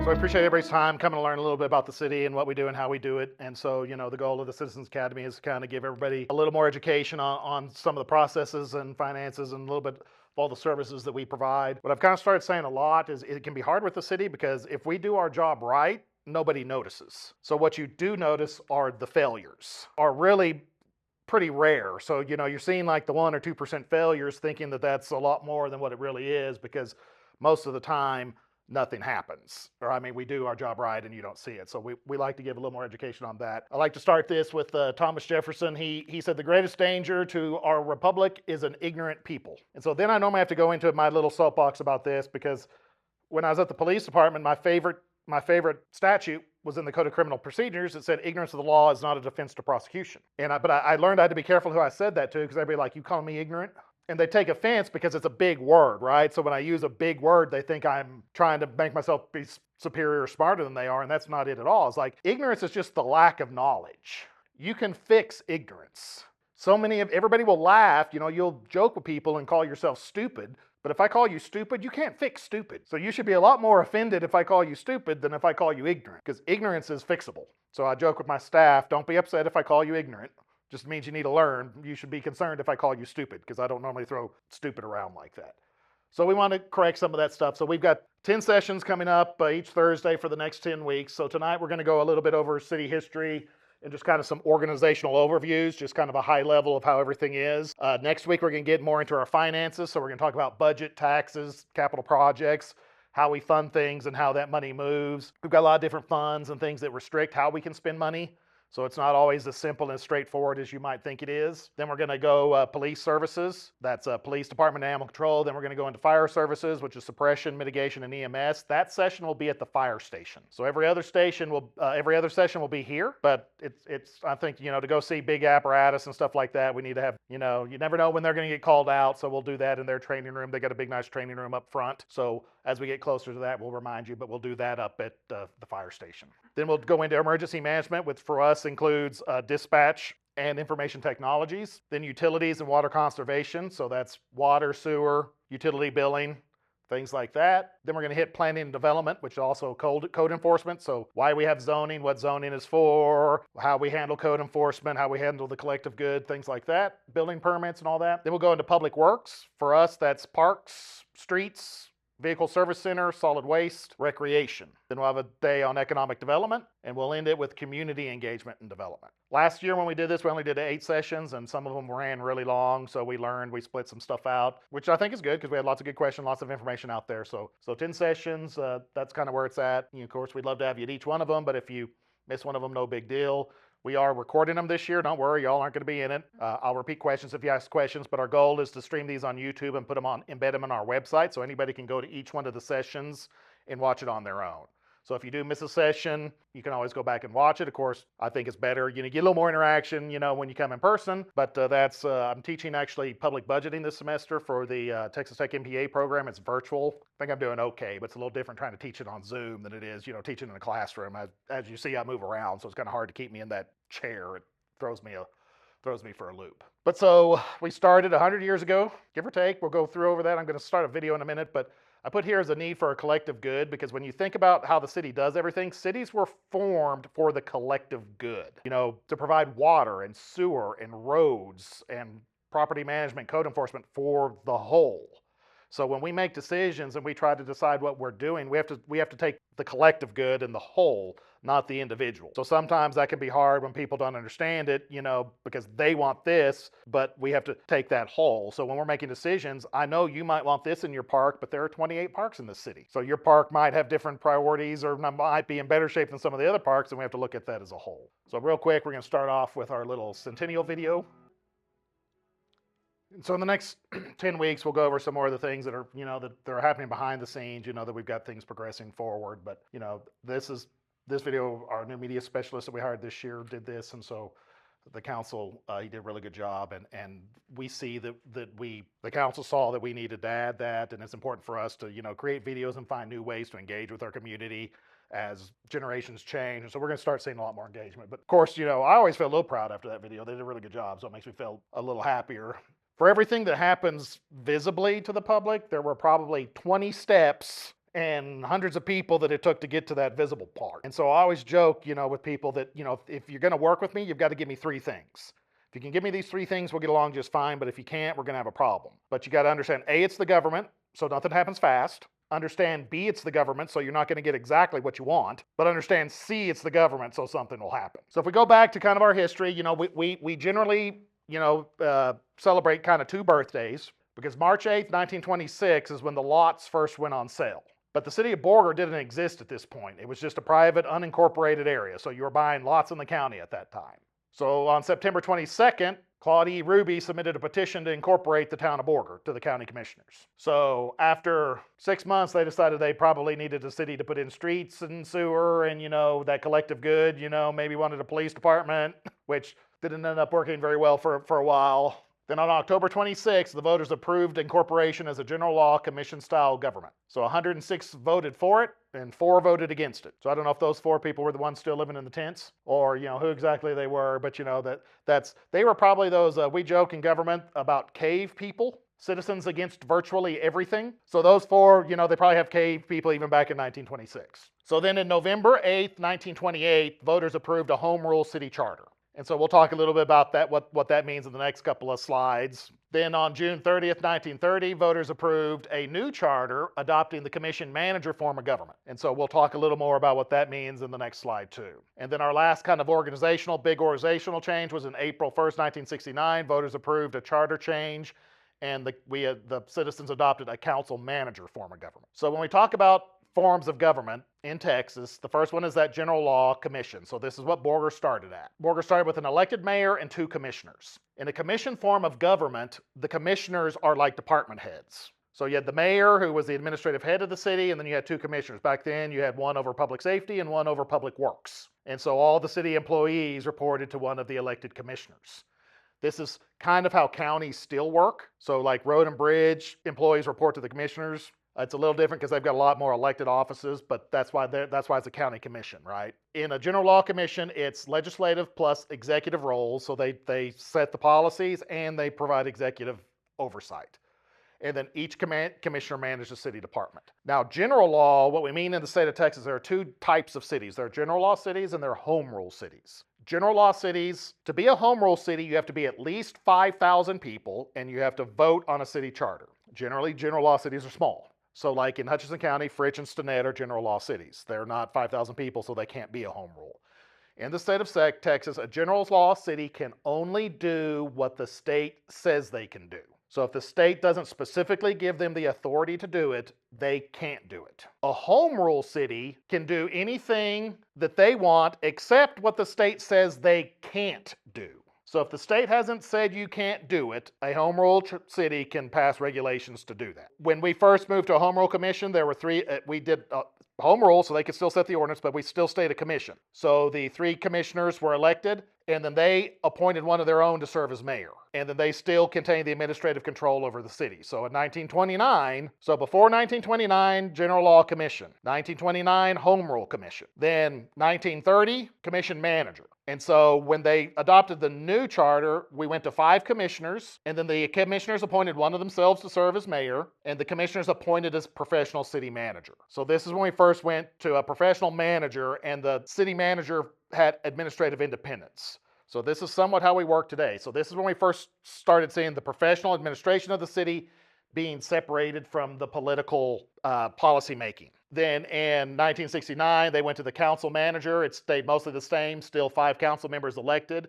So I appreciate everybody's time coming to learn a little bit about the city and what we do and how we do it. And so, the goal of the Citizens Academy is to kind of give everybody a little more education on some of the processes and finances and a little bit of all the services that we provide. What I've kind of started saying a lot is it can be hard with the city because if we do our job right, nobody notices. So what you do notice are the failures, are really pretty rare. So, you're seeing like the 1 or 2% failures thinking that that's a lot more than what it really is, because most of the time nothing happens. Or, I mean, we do our job right and you don't see it. So we like to give a little more education on that. I like to start this with Thomas Jefferson. He said the greatest danger to our republic is an ignorant people. And so then I normally have to go into my little soapbox about this, because when I was at the police department, my favorite statute was in the Code of Criminal Procedures. It said ignorance of the law is not a defense to prosecution. But I learned I had to be careful who I said that to, because they'd be like, "You calling me ignorant?" And they take offense because it's a big word, right? So when I use a big word, they think I'm trying to make myself be superior or smarter than they are, and that's not it at all. It's like ignorance is just the lack of knowledge. You can fix ignorance. Everybody will laugh, you'll joke with people and call yourself stupid, but if I call you stupid, you can't fix stupid. So you should be a lot more offended if I call you stupid than if I call you ignorant, because ignorance is fixable. So I joke with my staff, don't be upset if I call you ignorant. Just means you need to learn. You should be concerned if I call you stupid, because I don't normally throw stupid around like that. So we want to correct some of that stuff. So we've got 10 sessions coming up each Thursday for the next 10 weeks. So tonight we're going to go a little bit over city history and just kind of some organizational overviews, just kind of a high level of how everything is. Next week we're going to get more into our finances. So we're going to talk about budget, taxes, capital projects, how we fund things and how that money moves. We've got a lot of different funds and things that restrict how we can spend money. So it's not always as simple and straightforward as you might think it is. Then we're going to go police services. That's police department and animal control. Then we're going to go into fire services, which is suppression, mitigation, and EMS. That session will be at the fire station. So every other session will be here. But it's I think, to go see big apparatus and stuff like that, we need to have, you never know when they're going to get called out. So we'll do that in their training room. They got a big, nice training room up front. So as we get closer to that, we'll remind you, but we'll do that up at the fire station. Then we'll go into emergency management, which for us includes dispatch and information technologies. Then utilities and water conservation. So that's water, sewer, utility billing, things like that. Then we're going to hit planning and development, which is also code enforcement. So why we have zoning, what zoning is for, how we handle code enforcement, how we handle the collective good, things like that, building permits and all that. Then we'll go into public works. For us, that's parks, streets, vehicle service center, solid waste, recreation. Then we'll have a day on economic development, and we'll end it with community engagement and development. Last year when we did this, we only did 8 sessions, and some of them ran really long, so we split some stuff out, which I think is good because we had lots of good questions, lots of information out there. So 10 sessions, that's kind of where it's at. Of course, we'd love to have you at each one of them, but if you miss one of them, no big deal. We are recording them this year. Don't worry, y'all aren't going to be in it. I'll repeat questions if you ask questions, but our goal is to stream these on YouTube and embed them on our website, so anybody can go to each one of the sessions and watch it on their own. So if you do miss a session, you can always go back and watch it. Of course, I think it's better. You get a little more interaction, when you come in person. But I'm teaching actually public budgeting this semester for the Texas Tech MPA program. It's virtual. I think I'm doing okay, but it's a little different trying to teach it on Zoom than it is, teaching in a classroom. As you see, I move around, so it's kind of hard to keep me in that chair. It throws me for a loop. But so we started 100 years ago, give or take. We'll go through over that. I'm going to start a video in a minute, but I put here as a need for a collective good, because when you think about how the city does everything, cities were formed for the collective good, to provide water and sewer and roads and property management, code enforcement for the whole. So when we make decisions and we try to decide what we're doing, we have to take the collective good and the whole, not the individual. So sometimes that can be hard when people don't understand it, because they want this, but we have to take that whole. So when we're making decisions, I know you might want this in your park, but there are 28 parks in the city. So your park might have different priorities or might be in better shape than some of the other parks, and we have to look at that as a whole. So real quick, we're going to start off with our little centennial video. So in the next 10 weeks, we'll go over some more of the things that are, that are happening behind the scenes, that we've got things progressing forward. But, this video, our new media specialist that we hired this year did this. And so the council, he did a really good job. And we see that the council saw that we needed to add that. And it's important for us to, create videos and find new ways to engage with our community as generations change. And so we're going to start seeing a lot more engagement. But of course, I always feel a little proud after that video. They did a really good job. So it makes me feel a little happier. For everything that happens visibly to the public, there were probably 20 steps and hundreds of people that it took to get to that visible part. And so I always joke, with people that, if you're going to work with me, you've got to give me three things. If you can give me these three things, we'll get along just fine. But if you can't, we're going to have a problem. But you got to understand, A, it's the government, so nothing happens fast. Understand, B, it's the government, so you're not going to get exactly what you want. But understand, C, it's the government, so something will happen. So if we go back to kind of our history, we generally, celebrate kind of two birthdays, because March 8th, 1926 is when the lots first went on sale. But the city of Borger didn't exist at this point. It was just a private, unincorporated area, so you were buying lots in the county at that time. So on September 22nd, Claude E. Ruby submitted a petition to incorporate the town of Borger to the county commissioners. So after 6 months, they decided they probably needed the city to put in streets and sewer and, that collective good, maybe wanted a police department, which didn't end up working very well for a while. Then on October 26th, the voters approved incorporation as a general law commission-style government. So 106 voted for it, and 4 voted against it. So I don't know if those 4 people were the ones still living in the tents, or who exactly they were. But they were probably those. We joke in government about cave people, citizens against virtually everything. So those 4, they probably have cave people even back in 1926. So then in November 8th, 1928, voters approved a home rule city charter. And so we'll talk a little bit about that, what that means in the next couple of slides. Then on June 30th, 1930, voters approved a new charter adopting the commission manager form of government. And so we'll talk a little more about what that means in the next slide too. And then our last kind of big organizational change was in April 1st, 1969. Voters approved a charter change, and the citizens adopted a council manager form of government. So when we talk about forms of government in Texas, the first one is that general law commission. So this is what Borger started at. Borger started with an elected mayor and 2 commissioners. In a commission form of government, the commissioners are like department heads. So you had the mayor, who was the administrative head of the city, and then you had 2 commissioners. Back then, you had one over public safety and one over public works. And so all the city employees reported to one of the elected commissioners. This is kind of how counties still work. So like road and bridge employees report to the commissioners. It's a little different because they've got a lot more elected offices, but that's why it's a county commission, right? In a general law commission, it's legislative plus executive roles. So they set the policies and they provide executive oversight. And then each commissioner manages a city department. Now, general law, what we mean in the state of Texas, there are 2 types of cities. There are general law cities and there are home rule cities. General law cities, to be a home rule city, you have to be at least 5,000 people and you have to vote on a city charter. Generally, general law cities are small. So like in Hutchinson County, Fritch and Stinnett are general law cities. They're not 5,000 people, so they can't be a home rule. In the state of Texas, a general law city can only do what the state says they can do. So if the state doesn't specifically give them the authority to do it, they can't do it. A home rule city can do anything that they want except what the state says they can't do. So if the state hasn't said you can't do it, a home rule city can pass regulations to do that. When we first moved to a home rule commission, there were 3, we did home rule so they could still set the ordinance, but we still stayed a commission. So the 3 commissioners were elected, and then they appointed one of their own to serve as mayor. And then they still contained the administrative control over the city. So in 1929, so before 1929, General Law Commission. 1929, Home Rule Commission. Then 1930, Commission Manager. And so when they adopted the new charter, we went to 5 commissioners, and then the commissioners appointed one of themselves to serve as mayor, and the commissioners appointed as professional city manager. So this is when we first went to a professional manager, and the city manager had administrative independence. So this is somewhat how we work today. So this is when we first started seeing the professional administration of the city being separated from the political policy making. Then in 1969, they went to the council manager. It stayed mostly the same, still 5 council members elected.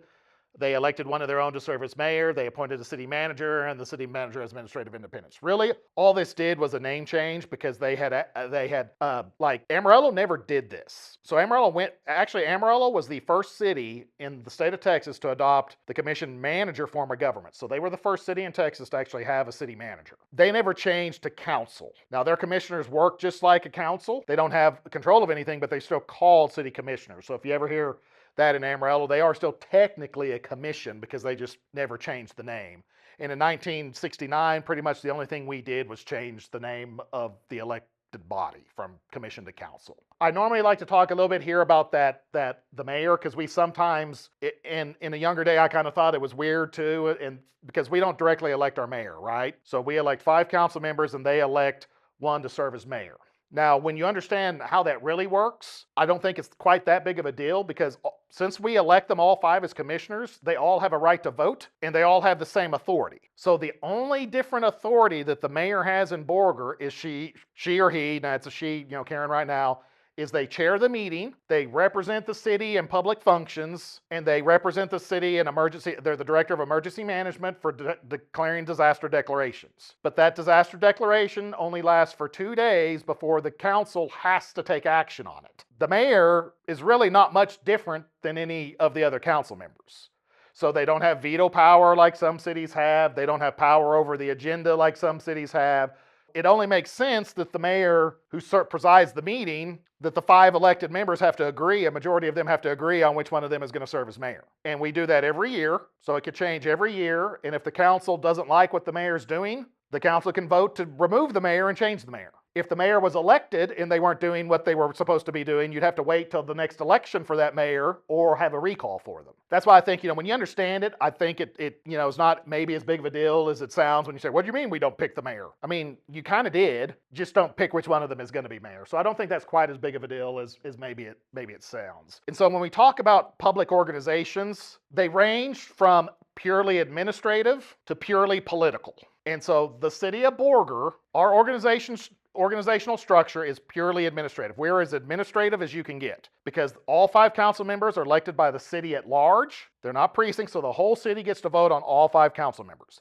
They elected one of their own to serve as mayor. They appointed a city manager, and the city manager has administrative independence. Really, all this did was a name change because like Amarillo never did this. So Amarillo was the first city in the state of Texas to adopt the commission manager form of government. So they were the first city in Texas to actually have a city manager. They never changed to council. Now their commissioners work just like a council. They don't have control of anything, but they still called city commissioners. So if you ever hear that in Amarillo, they are still technically a commission because they just never changed the name. And in 1969, pretty much the only thing we did was change the name of the elected body from commission to council. I normally like to talk a little bit here about the mayor, because we sometimes, in a younger day, I kind of thought it was weird too, and because we don't directly elect our mayor, right? So we elect 5 council members and they elect one to serve as mayor. Now, when you understand how that really works, I don't think it's quite that big of a deal because since we elect them all 5 as commissioners, they all have a right to vote and they all have the same authority. So the only different authority that the mayor has in Borger is she or he, now it's a she, Karen right now, is they chair the meeting, they represent the city in public functions, and they represent the city in emergency. They're the director of emergency management for declaring disaster declarations. But that disaster declaration only lasts for 2 days before the council has to take action on it. The mayor is really not much different than any of the other council members. So they don't have veto power like some cities have. They don't have power over the agenda like some cities have. It only makes sense that the mayor who presides the meeting, that the 5 elected members have to agree, a majority of them have to agree on which one of them is going to serve as mayor. And we do that every year, so it could change every year. And if the council doesn't like what the mayor's doing, the council can vote to remove the mayor and change the mayor. If the mayor was elected and they weren't doing what they were supposed to be doing, you'd have to wait till the next election for that mayor or have a recall for them. That's why I think, when you understand it, I think it is not maybe as big of a deal as it sounds when you say, what do you mean we don't pick the mayor? I mean, you kind of did, just don't pick which one of them is going to be mayor. So I don't think that's quite as big of a deal as maybe it sounds. And so when we talk about public organizations, they range from purely administrative to purely political. And so the City of Borger, our organizational structure is purely administrative. We're as administrative as you can get because all 5 council members are elected by the city at large. They're not precincts, so the whole city gets to vote on all 5 council members.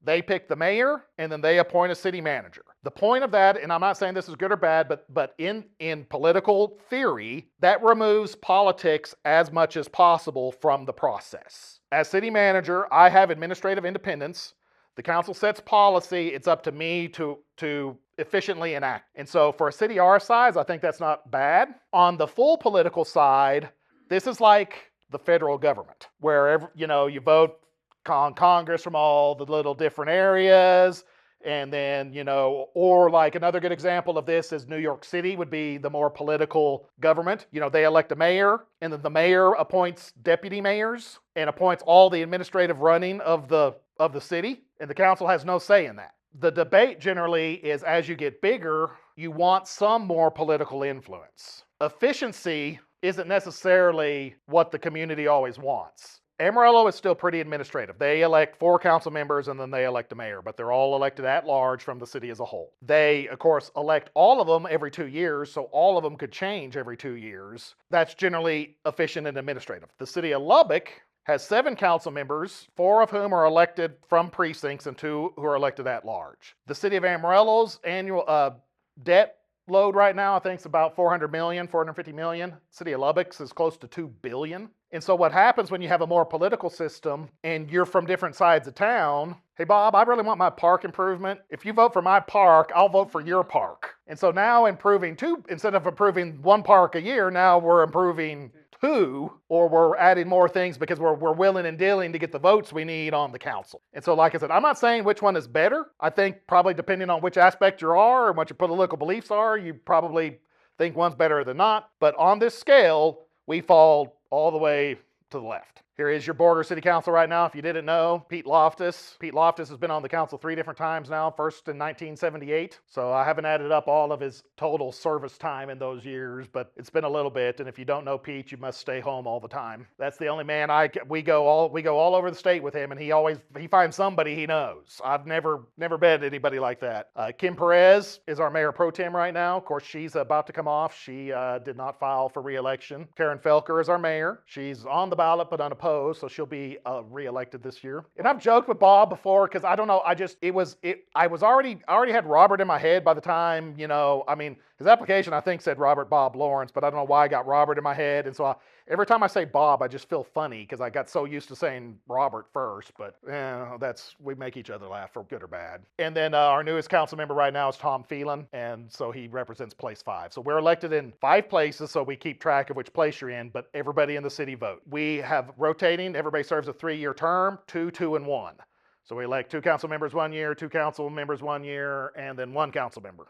They pick the mayor and then they appoint a city manager. The point of that, and I'm not saying this is good or bad, but in political theory, that removes politics as much as possible from the process. As city manager, I have administrative independence. The council sets policy. It's up to me to efficiently enact. And so for a city our size, I think that's not bad. On the full political side, this is like the federal government, where you vote on Congress from all the little different areas. And then, or like another good example of this is New York City would be the more political government. They elect a mayor and then the mayor appoints deputy mayors and appoints all the administrative running of the city. And the council has no say in that. The debate generally is as you get bigger, you want some more political influence. Efficiency isn't necessarily what the community always wants. Amarillo is still pretty administrative. They elect 4 council members and then they elect a mayor, but they're all elected at large from the city as a whole. They, of course, elect all of them every 2 years, so all of them could change every 2 years. That's generally efficient and administrative. The city of Lubbock has 7 council members, 4 of whom are elected from precincts and 2 who are elected at large. The city of Amarillo's annual debt load right now, I think, is about $400 million, $450 million. City of Lubbock's is close to $2 billion. And so what happens when you have a more political system and you're from different sides of town, hey, Bob, I really want my park improvement. If you vote for my park, I'll vote for your park. And so now instead of improving 1 park a year, now we're improving 2, or we're adding more things because we're willing and dealing to get the votes we need on the council. And so like I said, I'm not saying which one is better. I think probably depending on which aspect you are and what your political beliefs are, you probably think one's better than not. But on this scale, we fall all the way to the left. Here is your Borger City Council right now. If you didn't know, Pete Loftus. Pete Loftus has been on the council 3 different times now, first in 1978. So I haven't added up all of his total service time in those years, but it's been a little bit. And if you don't know Pete, you must stay home all the time. That's the only man we go all over the state with him, and he finds somebody he knows. I've never met anybody like that. Kim Perez is our mayor pro tem right now. Of course, she's about to come off. She did not file for re-election. Karen Felker is our mayor. She's on the ballot, but unopposed. So she'll be re-elected this year. And I've joked with Bob before because I don't know. I already had Robert in my head by the time, his application I think said Robert Bob Lawrence, but I don't know why I got Robert in my head. And so every time I say Bob, I just feel funny because I got so used to saying Robert first. But we make each other laugh for good or bad. And then our newest council member right now is Tom Phelan, and so he represents place 5. So we're elected in 5 places, so we keep track of which place you're in, but everybody in the city vote. We have rotating. Everybody serves a 3-year term, 2, 2, and 1. So we elect 2 council members 1 year, 2 council members 1 year, and then 1 council member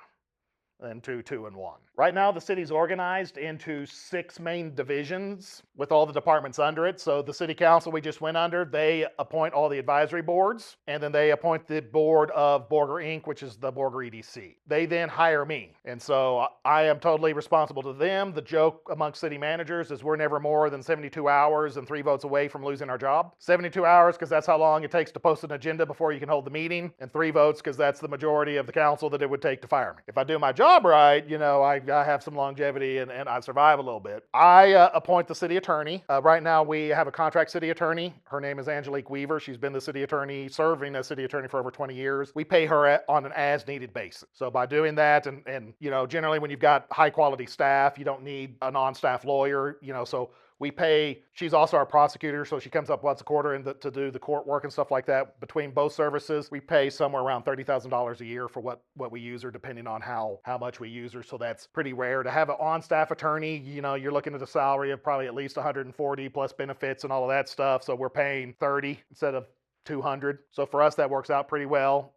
into 2 and 1. Right now, the city's organized into 6 main divisions with all the departments under it. So the city council we just went under, they appoint all the advisory boards, and then they appoint the board of Borger Inc., which is the Borger EDC. They then hire me, and so I am totally responsible to them. The joke amongst city managers is we're never more than 72 hours and 3 votes away from losing our job. 72 hours because that's how long it takes to post an agenda before you can hold the meeting, and 3 votes because that's the majority of the council that it would take to fire me. If I do my job right, I have some longevity and I survive a little bit. I appoint the city attorney. Right now we have a contract city attorney. Her name is Angelique Weaver. She's been the city attorney, serving as city attorney for over 20 years. We pay her on an as-needed basis. So by doing that, and generally when you've got high-quality staff, you don't need a non-staff lawyer, so we pay, she's also our prosecutor, so she comes up once a quarter to do the court work and stuff like that. Between both services, we pay somewhere around $30,000 a year for what we use her, depending on how much we use her. So that's pretty rare. To have an on-staff attorney, you're looking at a salary of probably at least 140 plus benefits and all of that stuff. So we're paying 30 instead of 200. So for us, that works out pretty well.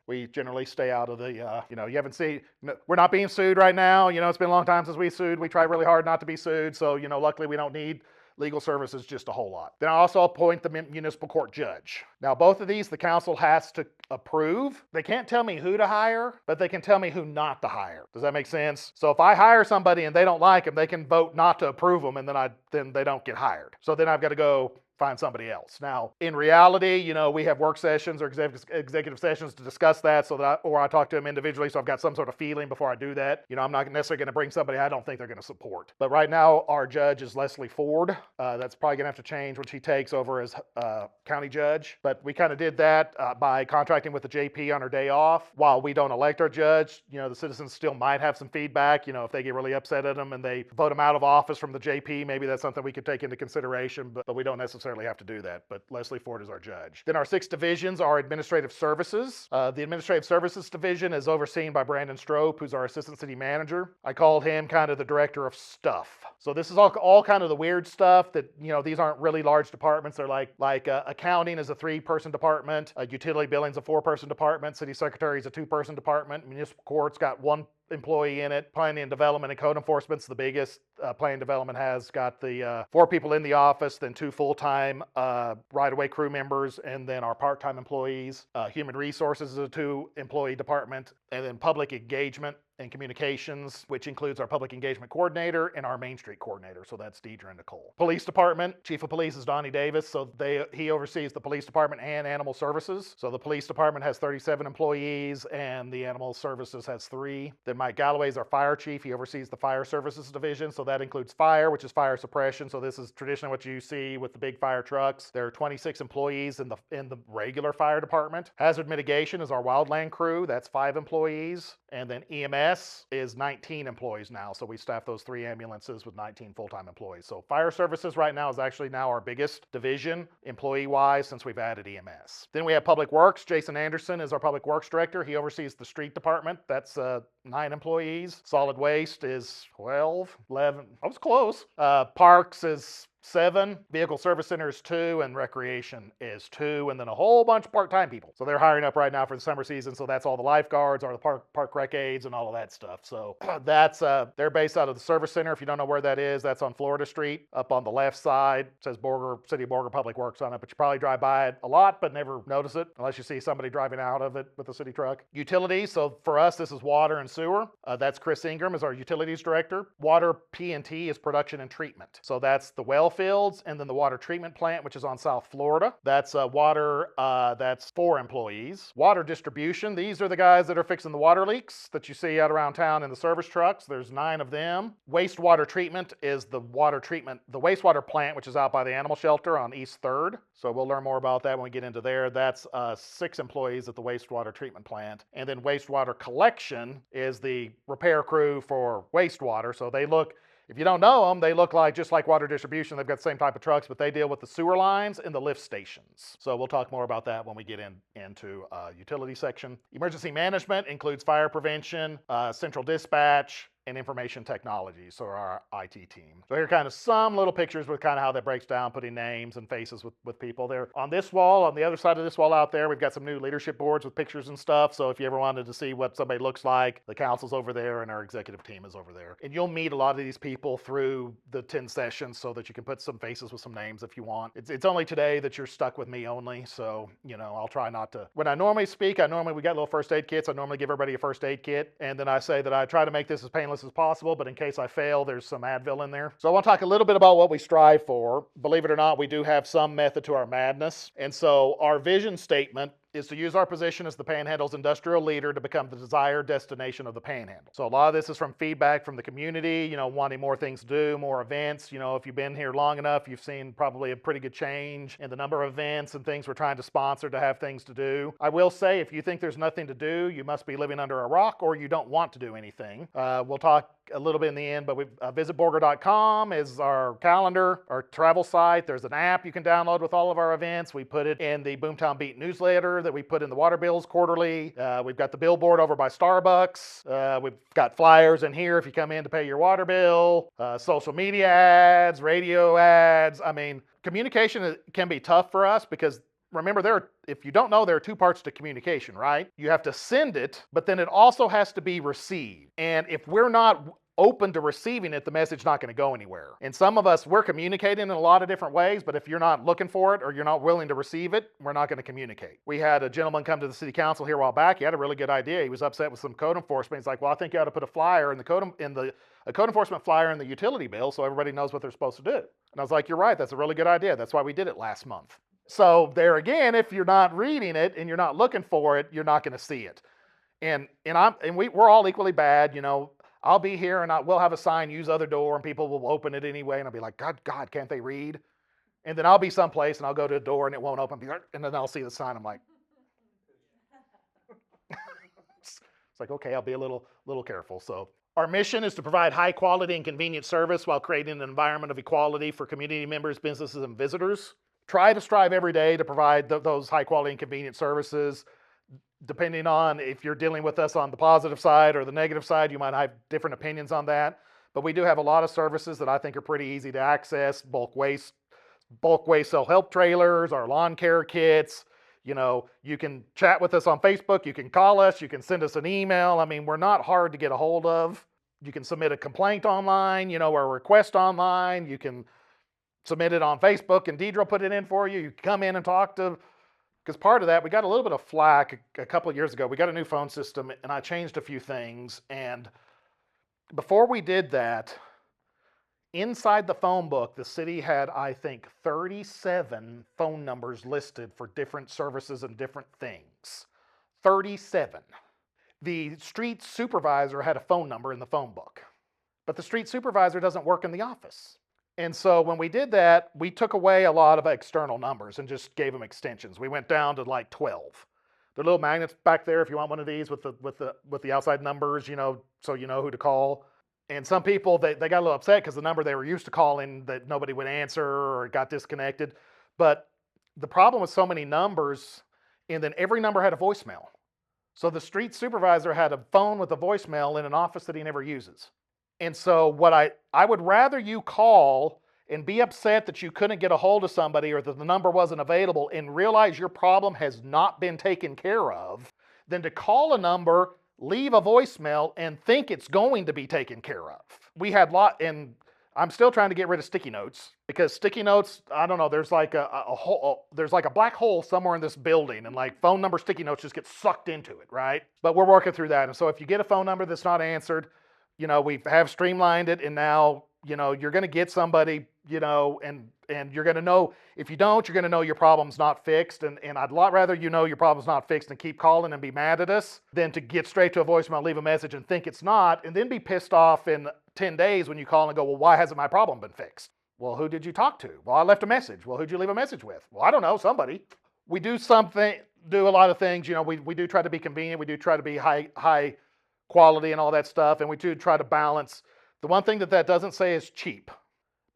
We generally stay out of the, you haven't seen, we're not being sued right now. It's been a long time since we sued. We try really hard not to be sued. So, luckily we don't need legal services just a whole lot. Then I also appoint the municipal court judge. Now, both of these, the council has to approve. They can't tell me who to hire, but they can tell me who not to hire. Does that make sense? So if I hire somebody and they don't like them, they can vote not to approve them, and then they don't get hired. So then I've got to go find somebody else. Now, in reality, we have work sessions or executive sessions to discuss that, or I talk to them individually, so I've got some sort of feeling before I do that. I'm not necessarily going to bring somebody I don't think they're going to support. But right now, our judge is Leslie Ford. That's probably going to have to change when she takes over as county judge. But we kind of did that by contracting with the JP on her day off. While we don't elect our judge, the citizens still might have some feedback. If they get really upset at them and they vote them out of office from the JP, maybe that's something we could take into consideration, but we don't necessarily have to do that. But Leslie Ford is our judge. Then our 6 divisions are administrative services. The administrative services division is overseen by Brandon Strope, who's our assistant city manager. I called him kind of the director of stuff. So this is all kind of the weird stuff that, these aren't really large departments. They're like accounting is a 3-person department, utility billing's a 4-person department, city secretary is a 2-person department, municipal court's got 1 employee in it. Planning and development and code enforcement's the biggest. Planning development has got the 4 people in the office, then 2 full-time right-of-way crew members, and then our part-time employees. Human resources is a 2-employee department, and then public engagement and communications, which includes our public engagement coordinator and our Main Street coordinator. So that's Deidre and Nicole. Police department, chief of police is Donnie Davis. So he oversees the police department and animal services. So the police department has 37 employees and the animal services has 3. Then Mike Galloway is our fire chief. He oversees the fire services division. So that includes fire, which is fire suppression. So this is traditionally what you see with the big fire trucks. There are 26 employees in the regular fire department. Hazard mitigation is our wildland crew. That's 5 employees. And then EMS is 19 employees now. So we staff those 3 ambulances with 19 full-time employees. So fire services right now is actually now our biggest division employee-wise since we've added EMS. Then we have public works. Jason Anderson is our public works director. He oversees the street department. That's 9 employees. Solid waste is 12, 11. I was close. Parks is 7, vehicle service center is 2, and recreation is 2, and then a whole bunch of part-time people. So they're hiring up right now for the summer season. So that's all the lifeguards, or the park rec aides, and all of that stuff. So that's they're based out of the service center. If you don't know where that is, that's on Florida Street, up on the left side. It says Borger, City of Borger Public Works on it, but you probably drive by it a lot, but never notice it unless you see somebody driving out of it with a city truck. Utilities. So for us, this is water and sewer. That's Chris Ingram is our utilities director. Water P&T is production and treatment. So that's the well fields, and then the water treatment plant, which is on South Florida. That's water, that's 4 employees. Water distribution, these are the guys that are fixing the water leaks that you see out around town in the service trucks. There's 9 of them. Wastewater treatment is the wastewater plant, which is out by the animal shelter on East 3rd. So we'll learn more about that when we get into there. That's 6 employees at the wastewater treatment plant. And then wastewater collection is the repair crew for wastewater. So they look, if you don't know them, they look just like water distribution. They've got the same type of trucks, but they deal with the sewer lines and the lift stations. So we'll talk more about that when we get into utility section. Emergency management includes fire prevention, central dispatch, and information technology, so our IT team. So here are kind of some little pictures with kind of how that breaks down, putting names and faces with people there. On this wall, on the other side of this wall out there, we've got some new leadership boards with pictures and stuff. So if you ever wanted to see what somebody looks like, the council's over there and our executive team is over there. And you'll meet a lot of these people through the 10 sessions so that you can put some faces with some names if you want. It's only today that you're stuck with me only. So, I'll try not to. When I normally speak, we got little first aid kits. I normally give everybody a first aid kit. And then I say that I try to make this as painless as possible, but in case I fail, there's some Advil in there. So I want to talk a little bit about what we strive for. Believe it or not, we do have some method to our madness. And so our vision statement is to use our position as the Panhandle's industrial leader to become the desired destination of the Panhandle. So a lot of this is from feedback from the community, wanting more things to do, more events. If you've been here long enough, you've seen probably a pretty good change in the number of events and things we're trying to sponsor to have things to do. I will say, if you think there's nothing to do, you must be living under a rock or you don't want to do anything. We'll talk a little bit in the end, but visit Borger.com is our calendar, our travel site. There's an app you can download with all of our events. We put it in the Boomtown Beat newsletter that we put in the water bills quarterly. We've got the billboard over by Starbucks. We've got flyers in here if you come in to pay your water bill, social media ads, radio ads. Communication can be tough for us because remember, if you don't know, there are two parts to communication, right? You have to send it, but then it also has to be received. And if we're not open to receiving it, the message is not going to go anywhere. And some of us, we're communicating in a lot of different ways, but if you're not looking for it or you're not willing to receive it, we're not going to communicate. We had a gentleman come to the city council here a while back. He had a really good idea. He was upset with some code enforcement. He's like, well, I think you ought to put a flyer in a code enforcement flyer in the utility bill so everybody knows what they're supposed to do. And I was like, you're right. That's a really good idea. That's why we did it last month. So there again, if you're not reading it and you're not looking for it, you're not going to see it. And we're all equally bad. I'll be here and we'll have a sign, use other door, and people will open it anyway. And I'll be like, God, can't they read? And then I'll be someplace and I'll go to a door and it won't open. And then I'll see the sign. I'm like, it's like, okay, I'll be a little careful. So our mission is to provide high quality and convenient service while creating an environment of equality for community members, businesses, and visitors. Try to strive every day to provide those high quality and convenient services. Depending on if you're dealing with us on the positive side or the negative side, you might have different opinions on that. But we do have a lot of services that I think are pretty easy to access. Bulk waste self-help trailers, our lawn care kits. You can chat with us on Facebook. You can call us. You can send us an email. We're not hard to get a hold of. You can submit a complaint online, or a request online. You can submit it on Facebook and Deidre will put it in for you. You can come in and talk to, because part of that, we got a little bit of flack a couple of years ago. We got a new phone system and I changed a few things. And before we did that, inside the phone book, the city had, I think, 37 phone numbers listed for different services and different things. 37. The street supervisor had a phone number in the phone book, but the street supervisor doesn't work in the office. And so when we did that, we took away a lot of external numbers and just gave them extensions. We went down to like 12. There are little magnets back there if you want one of these with the outside numbers, so you know who to call. And some people, they got a little upset because the number they were used to calling that nobody would answer or it got disconnected. But the problem with so many numbers, and then every number had a voicemail. So the street supervisor had a phone with a voicemail in an office that he never uses. And so what I would rather you call and be upset that you couldn't get a hold of somebody or that the number wasn't available and realize your problem has not been taken care of than to call a number, leave a voicemail, and think it's going to be taken care of. We had and I'm still trying to get rid of sticky notes because sticky notes, I don't know, there's like there's like a black hole somewhere in this building and like phone number sticky notes just get sucked into it, right? But we're working through that. And so if you get a phone number that's not answered, we have streamlined it, and now, you're going to get somebody, and you're going to know, if you don't, you're going to know your problem's not fixed. And I'd a lot rather your problem's not fixed and keep calling and be mad at us than to get straight to a voicemail, leave a message and think it's not, and then be pissed off in 10 days when you call and go, well, why hasn't my problem been fixed? Well, who did you talk to? Well, I left a message. Well, who'd you leave a message with? Well, I don't know, somebody. We do a lot of things, we do try to be convenient. We do try to be high quality and all that stuff, and we do try to balance. The one thing that doesn't say is cheap,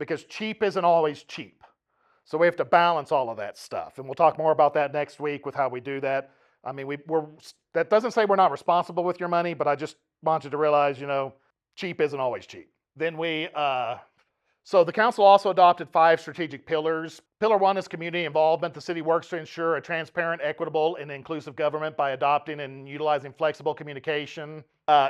because cheap isn't always cheap. So we have to balance all of that stuff, and we'll talk more about that next week with how we do that. That doesn't say we're not responsible with your money, but I just want you to realize, cheap isn't always cheap. Then so the council also adopted 5 strategic pillars. Pillar 1 is community involvement. The city works to ensure a transparent, equitable, and inclusive government by adopting and utilizing flexible communication.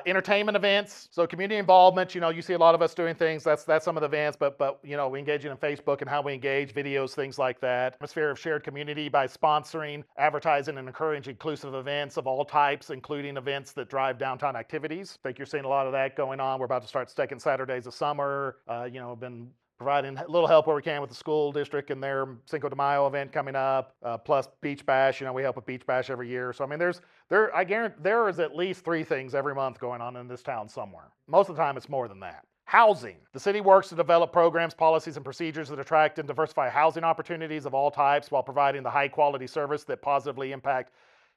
Entertainment events. So community involvement, you see a lot of us doing things. That's some of the events, but we engaging in Facebook and how we engage, videos, things like that. Atmosphere of shared community by sponsoring, advertising, and encouraging inclusive events of all types, including events that drive downtown activities. I think you're seeing a lot of that going on. We're about to start second Saturdays of summer. Been providing a little help where we can with the school district and their Cinco de Mayo event coming up, plus Beach Bash. We help with Beach Bash every year. So I mean, I guarantee there is at least 3 things every month going on in this town somewhere. Most of the time, it's more than that. Housing. The city works to develop programs, policies, and procedures that attract and diversify housing opportunities of all types while providing the high-quality service that positively impact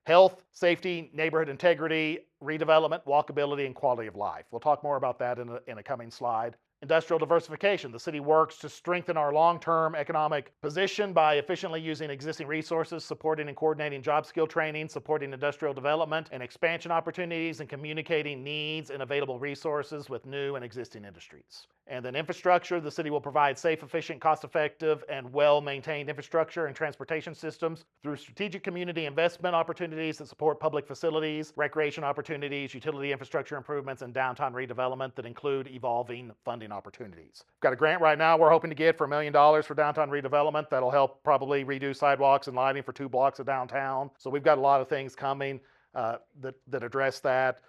health, safety, neighborhood integrity, redevelopment, walkability, and quality of life. We'll talk more about that in a coming slide. Industrial diversification. The city works to strengthen our long-term economic position by efficiently using existing resources, supporting and coordinating job skill training, supporting industrial development and expansion opportunities, and communicating needs and available resources with new and existing industries. And then infrastructure. The city will provide safe, efficient, cost-effective, and well-maintained infrastructure and transportation systems through strategic community investment opportunities that support public facilities, recreation opportunities, utility infrastructure improvements, and downtown redevelopment that include evolving funding opportunities. We've got a grant right now we're hoping to get for $1 million for downtown redevelopment. That'll help probably redo sidewalks and lighting for 2 blocks of downtown. So we've got a lot of things coming that address that.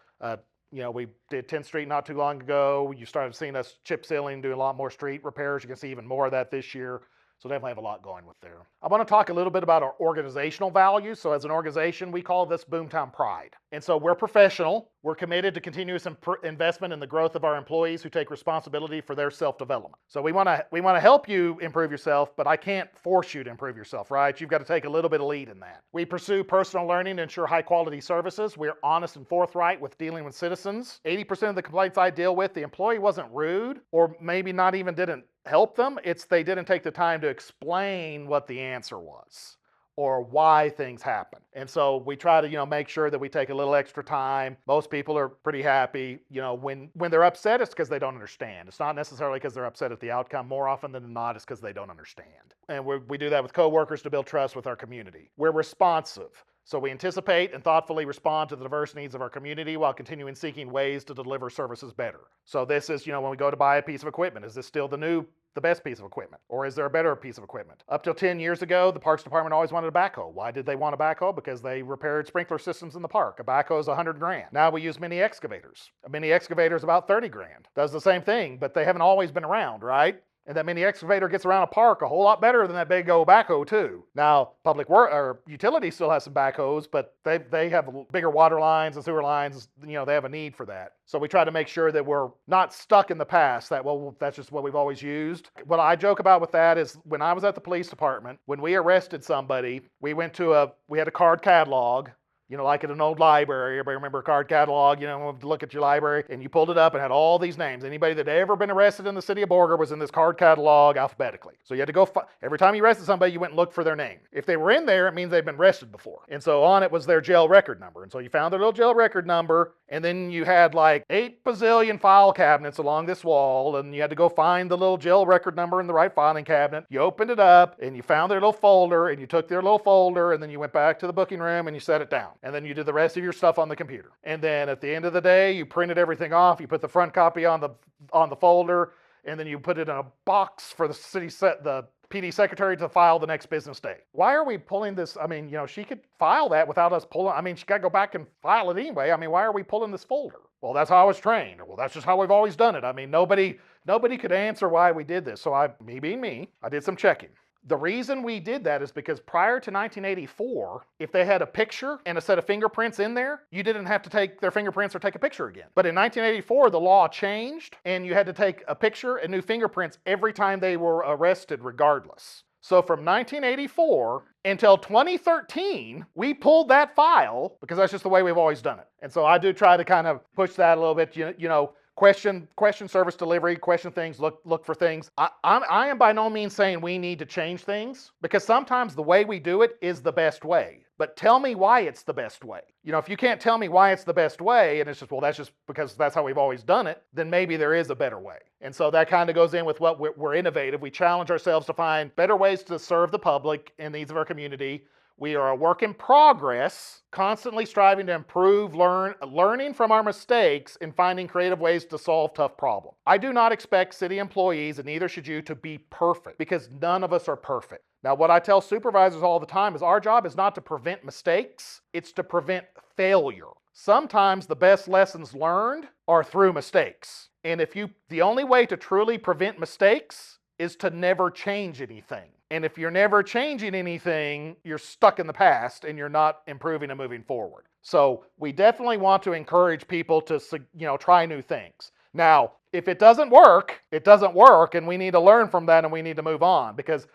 We did 10th Street not too long ago. You started seeing us chip sealing, doing a lot more street repairs. You can see even more of that this year. So definitely have a lot going with there. I want to talk a little bit about our organizational values. So as an organization, we call this Boomtown Pride. And so we're professional. We're committed to continuous investment in the growth of our employees who take responsibility for their self-development. So we want to help you improve yourself, but I can't force you to improve yourself, right? You've got to take a little bit of lead in that. We pursue personal learning to ensure high quality services. We're honest and forthright with dealing with citizens. 80% of the complaints I deal with, the employee wasn't rude or maybe not even didn't help them. It's they didn't take the time to explain what the answer was or why things happen. And so we try to, make sure that we take a little extra time. Most people are pretty happy. When they're upset, it's because they don't understand. It's not necessarily because they're upset at the outcome. More often than not, it's because they don't understand. And we do that with coworkers to build trust with our community. We're responsive. So we anticipate and thoughtfully respond to the diverse needs of our community while continuing seeking ways to deliver services better. So this is, when we go to buy a piece of equipment, is this still the best piece of equipment? Or is there a better piece of equipment? Up till 10 years ago, the Parks Department always wanted a backhoe. Why did they want a backhoe? Because they repaired sprinkler systems in the park. A backhoe is $100,000. Now we use mini excavators. A mini excavator is about $30,000. Does the same thing, but they haven't always been around, right? And that mini excavator gets around a park a whole lot better than that big old backhoe too. Now, public work or utilities still have some backhoes, but they have bigger water lines and sewer lines. They have a need for that. So we try to make sure that we're not stuck in the past. That's just what we've always used. What I joke about with that is when I was at the police department, when we arrested somebody, we had a card catalog. Like at an old library, everybody remember a card catalog, look at your library, and you pulled it up and had all these names. Anybody that had ever been arrested in the city of Borger was in this card catalog alphabetically. So you had to go, every time you arrested somebody, you went and looked for their name. If they were in there, it means they'd been arrested before. And so on it was their jail record number. And so you found their little jail record number, and then you had like 8 bazillion file cabinets along this wall, and you had to go find the little jail record number in the right filing cabinet. You opened it up, and you found their little folder, and you took their little folder, and then you went back to the booking room, and you set it down. And then you did the rest of your stuff on the computer. And then at the end of the day, you printed everything off, you put the front copy on the folder, and then you put it in a box for the the PD secretary to file the next business day. Why are we pulling this? She could file that without us pulling. She got to go back and file it anyway. Why are we pulling this folder? Well, that's how I was trained. Well, that's just how we've always done it. Nobody could answer why we did this. So me being me, I did some checking. The reason we did that is because prior to 1984, if they had a picture and a set of fingerprints in there, you didn't have to take their fingerprints or take a picture again. But in 1984, the law changed and you had to take a picture and new fingerprints every time they were arrested regardless. So from 1984 until 2013, we pulled that file because that's just the way we've always done it. And so I do try to kind of push that a little bit, question service delivery, question things, look for things. I am by no means saying we need to change things, because sometimes the way we do it is the best way. But tell me why it's the best way. If you can't tell me why it's the best way, and it's just, well, that's just because that's how we've always done it, then maybe there is a better way. And so that kind of goes in with what we're innovative. We challenge ourselves to find better ways to serve the public and needs of our community. We are a work in progress, constantly striving to improve, learning from our mistakes, and finding creative ways to solve tough problems. I do not expect city employees, and neither should you, to be perfect, because none of us are perfect. Now, what I tell supervisors all the time is our job is not to prevent mistakes, it's to prevent failure. Sometimes the best lessons learned are through mistakes. And the only way to truly prevent mistakes is to never change anything. And if you're never changing anything, you're stuck in the past and you're not improving and moving forward. So we definitely want to encourage people to, try new things. Now, if it doesn't work, it doesn't work, and we need to learn from that and we need to move on, because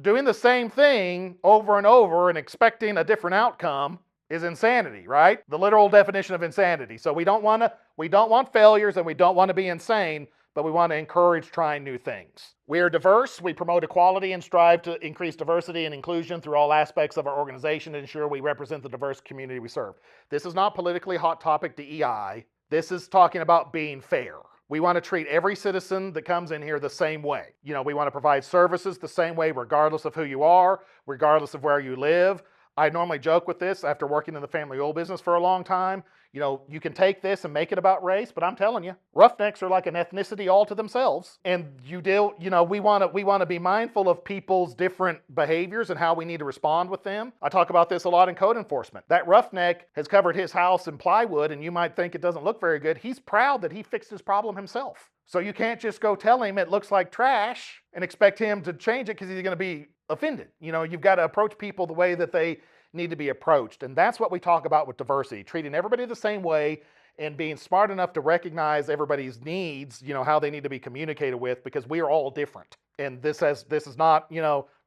doing the same thing over and over and expecting a different outcome is insanity, right? The literal definition of insanity. So we don't want failures, and we don't want to be insane, but we want to encourage trying new things. We are diverse. We promote equality and strive to increase diversity and inclusion through all aspects of our organization to ensure we represent the diverse community we serve. This is not politically hot topic DEI. This is talking about being fair. We want to treat every citizen that comes in here the same way. We want to provide services the same way, regardless of who you are, regardless of where you live. I normally joke with this after working in the family oil business for a long time. You can take this and make it about race, but I'm telling you, roughnecks are like an ethnicity all to themselves. And we want to be mindful of people's different behaviors and how we need to respond with them. I talk about this a lot in code enforcement. That roughneck has covered his house in plywood, and you might think it doesn't look very good. He's proud that he fixed his problem himself. So you can't just go tell him it looks like trash and expect him to change it, because he's going to be offended. You've got to approach people the way that they need to be approached. And that's what we talk about with diversity, treating everybody the same way and being smart enough to recognize everybody's needs, how they need to be communicated with, because we are all different. And this is not,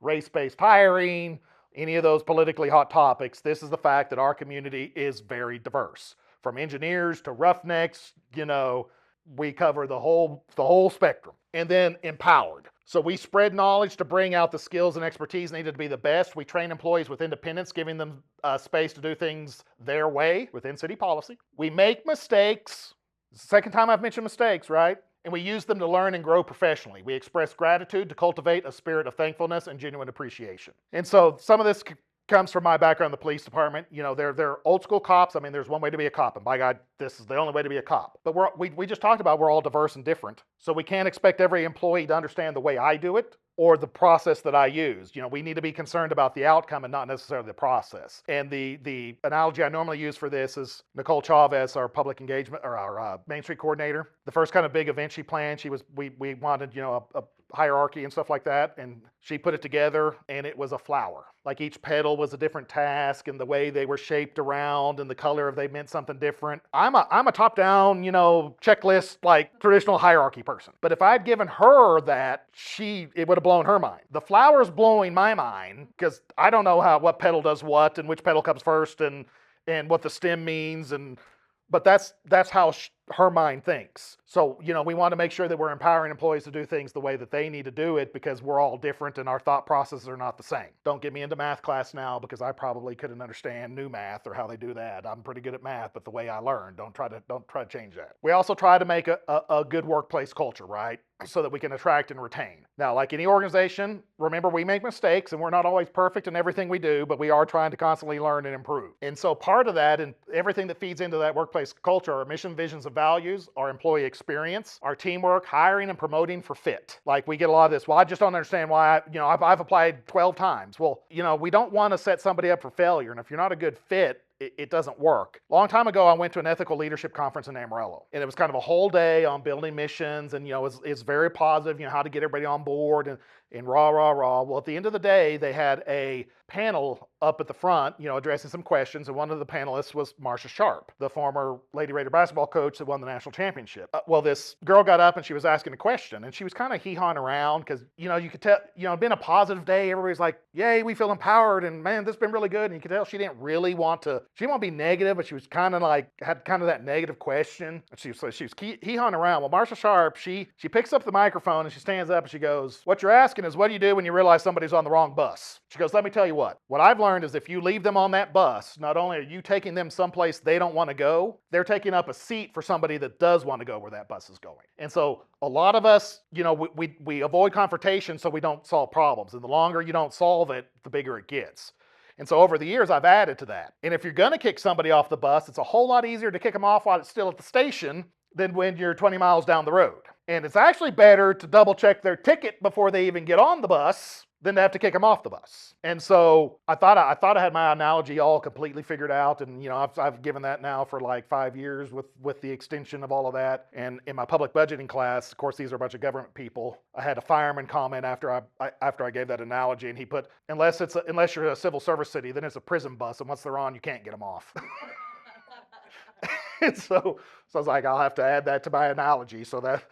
race-based hiring, any of those politically hot topics. This is the fact that our community is very diverse. From engineers to roughnecks, we cover the whole spectrum. And then empowered. So we spread knowledge to bring out the skills and expertise needed to be the best. We train employees with independence, giving them space to do things their way within city policy. We make mistakes. It's the second time I've mentioned mistakes, right? And we use them to learn and grow professionally. We express gratitude to cultivate a spirit of thankfulness and genuine appreciation. And so some of this comes from my background in the police department. They're old school cops. I mean, there's one way to be a cop, and by God, this is the only way to be a cop. But we just talked about we're all diverse and different, so we can't expect every employee to understand the way I do it or the process that I use. We need to be concerned about the outcome and not necessarily the process. And the analogy I normally use for this is Nicole Chavez, our public engagement, or our Main Street coordinator. The first kind of big event she planned, we wanted, a hierarchy and stuff like that, and she put it together, and it was a flower. Like each petal was a different task, and the way they were shaped around and the color of they meant something different. I'm a top-down, checklist, like traditional hierarchy person. But if I'd given her that, it would have blown her mind. The flower's blowing my mind, because I don't know what petal does what and which petal comes first and what the stem means, but that's how her mind thinks. So, we want to make sure that we're empowering employees to do things the way that they need to do it, because we're all different and our thought processes are not the same. Don't get me into math class now, because I probably couldn't understand new math or how they do that. I'm pretty good at math, but the way I learn, don't try to change that. We also try to make a good workplace culture, right? So that we can attract and retain. Now, like any organization, remember, we make mistakes and we're not always perfect in everything we do, but we are trying to constantly learn and improve. And so part of that and everything that feeds into that workplace culture, our mission, visions, and values, our employee experience, our teamwork, hiring and promoting for fit. Like we get a lot of this, well, I just don't understand why, I've applied 12 times. Well, we don't want to set somebody up for failure. And if you're not a good fit, it doesn't work. A long time ago, I went to an ethical leadership conference in Amarillo, and it was kind of a whole day on building missions, and it's very positive, how to get everybody on board and rah. Well, at the end of the day, they had a panel up at the front, addressing some questions, and one of the panelists was Marcia Sharp, the former Lady Raider basketball coach that won the national championship. Well, this girl got up and she was asking a question, and she was kind of hee-hawing around because, you could tell, it'd been a positive day. Everybody's like, yay, we feel empowered, and man, this has been really good. And you could tell she didn't really want to she won't be negative, but she was kind of like, had kind of that negative question. She was hee-hawing around. Well, Marsha Sharp, she picks up the microphone and she stands up and she goes, what you're asking is, what do you do when you realize somebody's on the wrong bus? She goes, let me tell you what I've learned is if you leave them on that bus, not only are you taking them someplace they don't want to go, they're taking up a seat for somebody that does want to go where that bus is going. And so a lot of us, we avoid confrontation so we don't solve problems. And the longer you don't solve it, the bigger it gets. And so over the years, I've added to that. And if you're going to kick somebody off the bus, it's a whole lot easier to kick them off while it's still at the station than when you're 20 miles down the road. And it's actually better to double check their ticket before they even get on the bus than to have to kick them off the bus. And so I thought I had my analogy all completely figured out. And I've given that now for like 5 years with the extension of all of that. And in my public budgeting class, of course, these are a bunch of government people. I had a fireman comment after I gave that analogy, and he put, unless you're a civil service city, then it's a prison bus, and once they're on, you can't get them off. And so I was like, I'll have to add that to my analogy, so that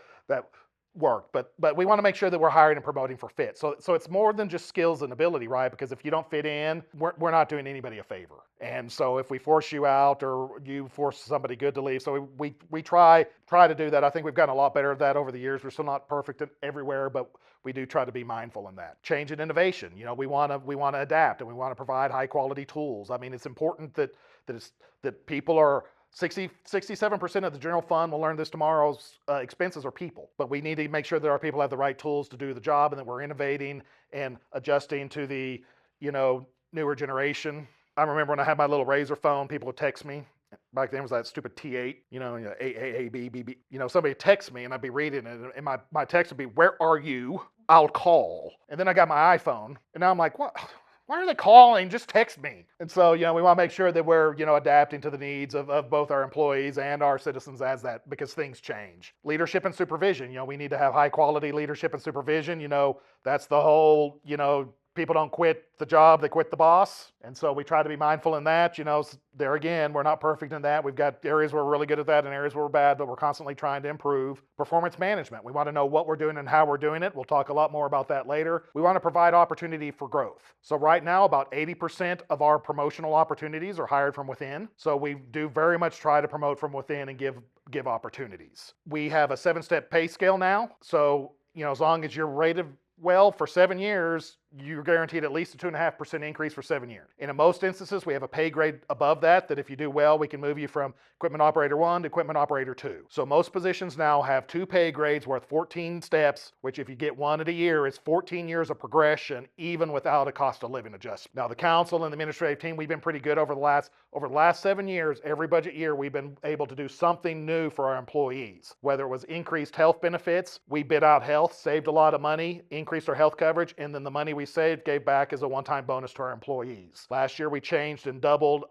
work. But we want to make sure that we're hiring and promoting for fit. So it's more than just skills and ability, right? Because if you don't fit in, we're not doing anybody a favor. And so if we force you out or you force somebody good to leave, so we try to do that. I think we've gotten a lot better at that over the years. We're still not perfect everywhere, but we do try to be mindful in that. Change and innovation. We want to adapt, and we want to provide high quality tools. I mean, it's important that people are 67% of the general fund, we'll learn this tomorrow's expenses are people. But we need to make sure that our people have the right tools to do the job and that we're innovating and adjusting to the, newer generation. I remember when I had my little Razor phone, people would text me. Back then it was that stupid T8, AAAB, somebody text me and I'd be reading it and my text would be, where are you? I'll call. And then I got my iPhone and now I'm like, what? Why are they calling? Just text me. And so, we want to make sure that we're, adapting to the needs of both our employees and our citizens as that, because things change. Leadership and supervision, we need to have high quality leadership and supervision. That's the whole, people don't quit the job, they quit the boss. And so we try to be mindful in that. There again, we're not perfect in that. We've got areas where we're really good at that and areas where we're bad, but we're constantly trying to improve. Performance management. We want to know what we're doing and how we're doing it. We'll talk a lot more about that later. We want to provide opportunity for growth. So right now, about 80% of our promotional opportunities are hired from within. So we do very much try to promote from within and give opportunities. We have a 7-step pay scale now. So, as long as you're rated well for 7 years, you're guaranteed at least a 2.5% increase for 7 years. And in most instances, we have a pay grade above that if you do well, we can move you from equipment operator 1 to equipment operator 2. So most positions now have 2 pay grades worth 14 steps, which if you get one at a year, is 14 years of progression, even without a cost of living adjustment. Now the council and the administrative team, we've been pretty good over the last 7 years. Every budget year, we've been able to do something new for our employees, whether it was increased health benefits. We bid out health, saved a lot of money, increased our health coverage, and then the money we saved gave back as a one-time bonus to our employees. Last year we changed and doubled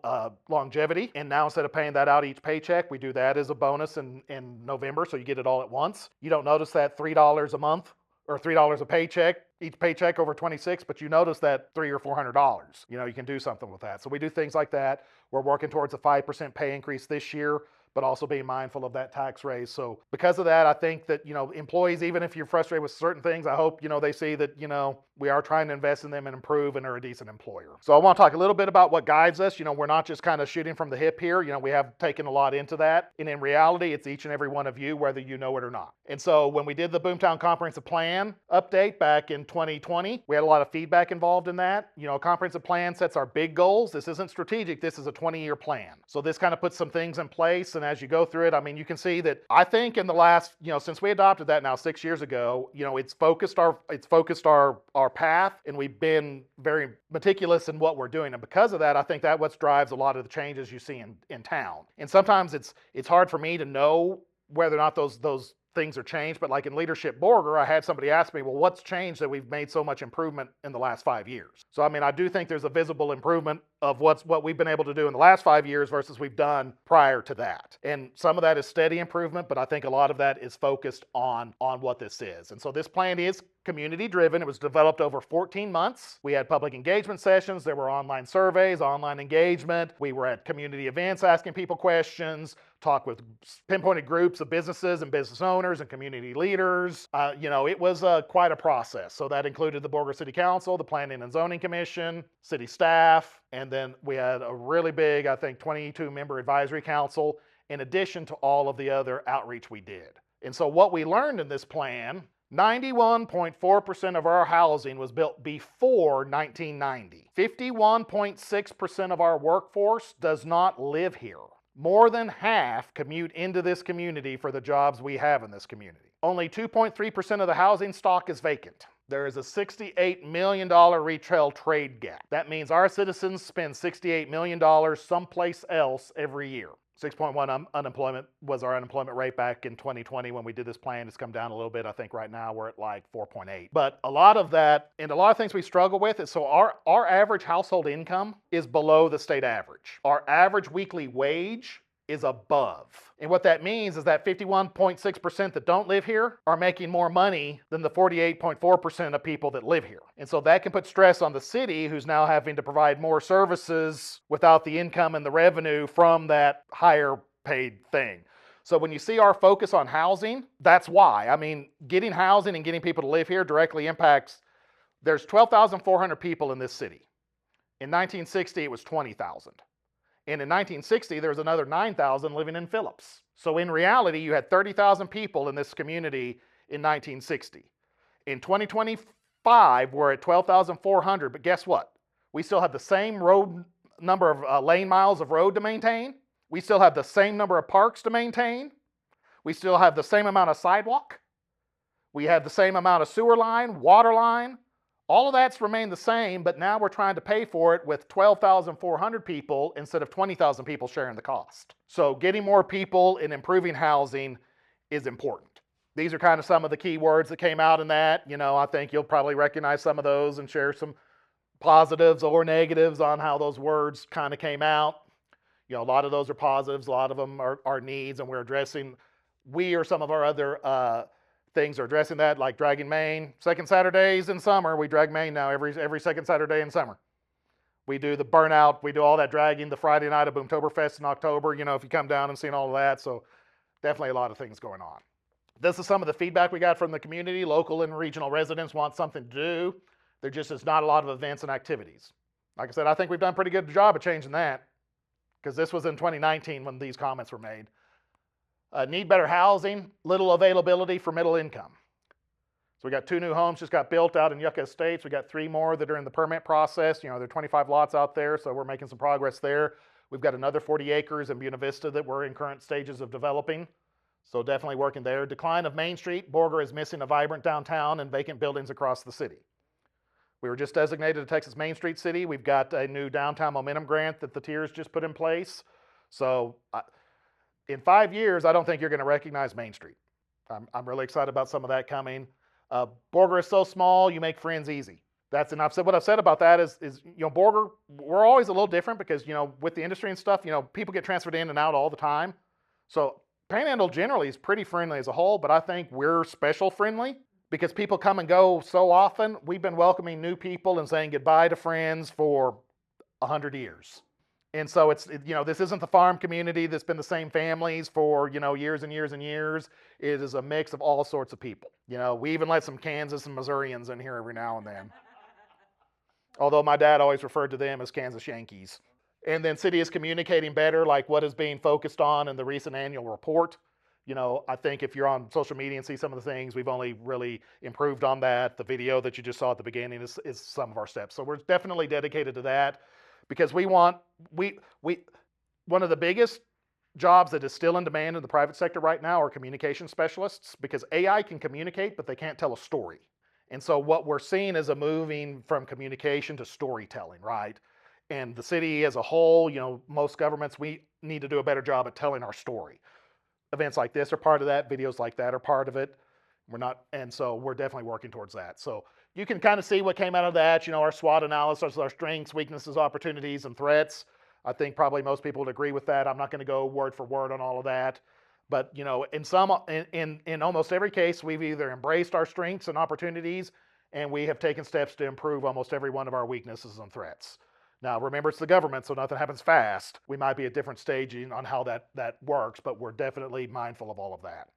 longevity, and now instead of paying that out each paycheck, we do that as a bonus in November, so you get it all at once. You don't notice that $3 a month or $3 a paycheck, each paycheck over 26, but you notice that $300 or $400. You can do something with that. So we do things like that. We're working towards a 5% pay increase this year, but also being mindful of that tax raise. So because of that, I think that, employees, even if you're frustrated with certain things, I hope, they see that, we are trying to invest in them and improve and are a decent employer. So I want to talk a little bit about what guides us. We're not just kind of shooting from the hip here. We have taken a lot into that. And in reality, it's each and every one of you, whether you know it or not. And so when we did the Boomtown Comprehensive Plan update back in 2020, we had a lot of feedback involved in that. A comprehensive plan sets our big goals. This isn't strategic. This is a 20-year plan. So this kind of puts some things in place. And as you go through it, you can see that I think in the last, since we adopted that now 6 years ago, it's focused our path, and we've been very meticulous in what we're doing. And because of that, I think that what drives a lot of the changes you see in town. And sometimes it's hard for me to know whether or not those things are changed, but like in Leadership Borger, I had somebody ask me, well, what's changed that we've made so much improvement in the last 5 years? So, I do think there's a visible improvement of what we've been able to do in the last 5 years versus we've done prior to that. And some of that is steady improvement, but I think a lot of that is focused on what this is. And so this plan is community driven. It was developed over 14 months. We had public engagement sessions. There were online surveys, online engagement. We were at community events asking people questions, talk with pinpointed groups of businesses and business owners and community leaders. It was quite a process. So that included the Borger City Council, the Planning and Zoning Commission, city staff, And then we had a really big, I think, 22-member advisory council, in addition to all of the other outreach we did. And so what we learned in this plan, 91.4% of our housing was built before 1990. 51.6% of our workforce does not live here. More than half commute into this community for the jobs we have in this community. Only 2.3% of the housing stock is vacant. There is a $68 million retail trade gap. That means our citizens spend $68 million someplace else every year. 6.1 unemployment was our unemployment rate back in 2020 when we did this plan. It's come down a little bit. I think right now we're at like 4.8. But a lot of that, and a lot of things we struggle with is, so our average household income is below the state average. Our average weekly wage is above. And what that means is that 51.6% that don't live here are making more money than the 48.4% of people that live here. And so that can put stress on the city, who's now having to provide more services without the income and the revenue from that higher paid thing. So when you see our focus on housing, that's why. I mean, getting housing and getting people to live here directly impacts, there's 12,400 people in this city. In 1960, it was 20,000. And in 1960, there was another 9,000 living in Phillips. So in reality, you had 30,000 people in this community in 1960. In 2025, we're at 12,400, but guess what? We still have the same road number of lane miles of road to maintain. We still have the same number of parks to maintain. We still have the same amount of sidewalk. We have the same amount of sewer line, water line. All of that's remained the same, but now we're trying to pay for it with 12,400 people instead of 20,000 people sharing the cost. So getting more people and improving housing is important. These are kind of some of the key words that came out in that. You know, I think you'll probably recognize some of those and share some positives or negatives on how those words kind of came out. You know, a lot of those are positives, a lot of them are needs, and we're addressing, we or some of our other things are addressing that, like dragging Maine. Second Saturdays in summer, we drag Maine now every second Saturday in summer. We do the burnout, we do all that dragging the Friday night of Boomtoberfest in October, you know, if you come down and see all of that. So definitely a lot of things going on. This is some of the feedback we got from the community. Local and regional residents want something to do. There just is not a lot of events and activities. Like I said, I think we've done a pretty good job of changing that, because this was in 2019 when these comments were made. Need better housing, little availability for middle income. So we got 2 new homes just got built out in Yucca Estates. We got 3 more that are in the permit process. You know, there are 25 lots out there, so we're making some progress there. We've got another 40 acres in Buena Vista that we're in current stages of developing. So definitely working there. Decline of Main Street. Borger is missing a vibrant downtown and vacant buildings across the city. We were just designated a Texas Main Street city. We've got a new downtown momentum grant that the tiers just put in place. So in 5 years, I don't think you're going to recognize Main Street. I'm really excited about some of that coming. Borger is so small, you make friends easy. And what I've said about that is, you know, Borger, we're always a little different because, you know, with the industry and stuff, you know, people get transferred in and out all the time. So Panhandle generally is pretty friendly as a whole, but I think we're special friendly because people come and go so often. We've been welcoming new people and saying goodbye to friends for 100 years. And so it's, you know, this isn't the farm community that's been the same families for, you know, years and years and years. It is a mix of all sorts of people. You know, we even let some Kansas and Missourians in here every now and then. Although my dad always referred to them as Kansas Yankees. And then city is communicating better, like what is being focused on in the recent annual report. You know, I think if you're on social media and see some of the things, we've only really improved on that. The video that you just saw at the beginning is some of our steps. So we're definitely dedicated to that. Because one of the biggest jobs that is still in demand in the private sector right now are communication specialists, because AI can communicate, but they can't tell a story. And so what we're seeing is a moving from communication to storytelling, right? And the city as a whole, you know, most governments, we need to do a better job at telling our story. Events like this are part of that. Videos like that are part of it. And so we're definitely working towards that. So you can kind of see what came out of that, you know, our SWOT analysis, our strengths, weaknesses, opportunities, and threats. I think probably most people would agree with that. I'm not going to go word for word on all of that. But, you know, in almost every case, we've either embraced our strengths and opportunities, and we have taken steps to improve almost every one of our weaknesses and threats. Now, remember, it's the government, so nothing happens fast. We might be at different staging on how that works, but we're definitely mindful of all of that.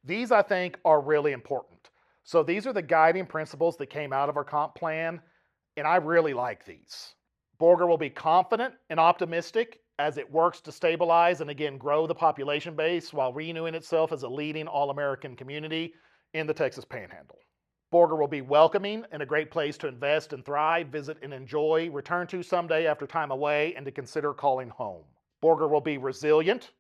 These, I think, are really important. So these are the guiding principles that came out of our comp plan, and I really like these Borger will be confident and optimistic as it works to stabilize and again grow the population base while renewing itself as a leading all-American community in the Texas Panhandle. Borger will be welcoming and a great place to invest and thrive, visit and enjoy, return to someday after time away, and to consider calling home. Borger will be resilient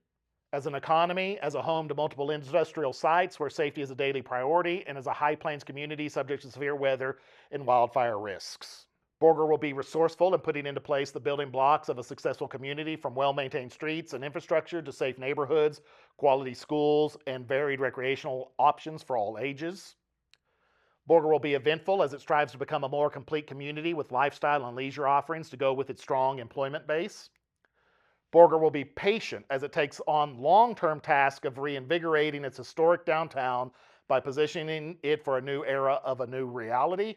as an economy, as a home to multiple industrial sites where safety is a daily priority, and as a high plains community subject to severe weather and wildfire risks. Borger will be resourceful in putting into place the building blocks of a successful community, from well-maintained streets and infrastructure to safe neighborhoods, quality schools, and varied recreational options for all ages. Borger will be eventful as it strives to become a more complete community with lifestyle and leisure offerings to go with its strong employment base. Borger will be patient as it takes on long-term task of reinvigorating its historic downtown by positioning it for a new era of a new reality.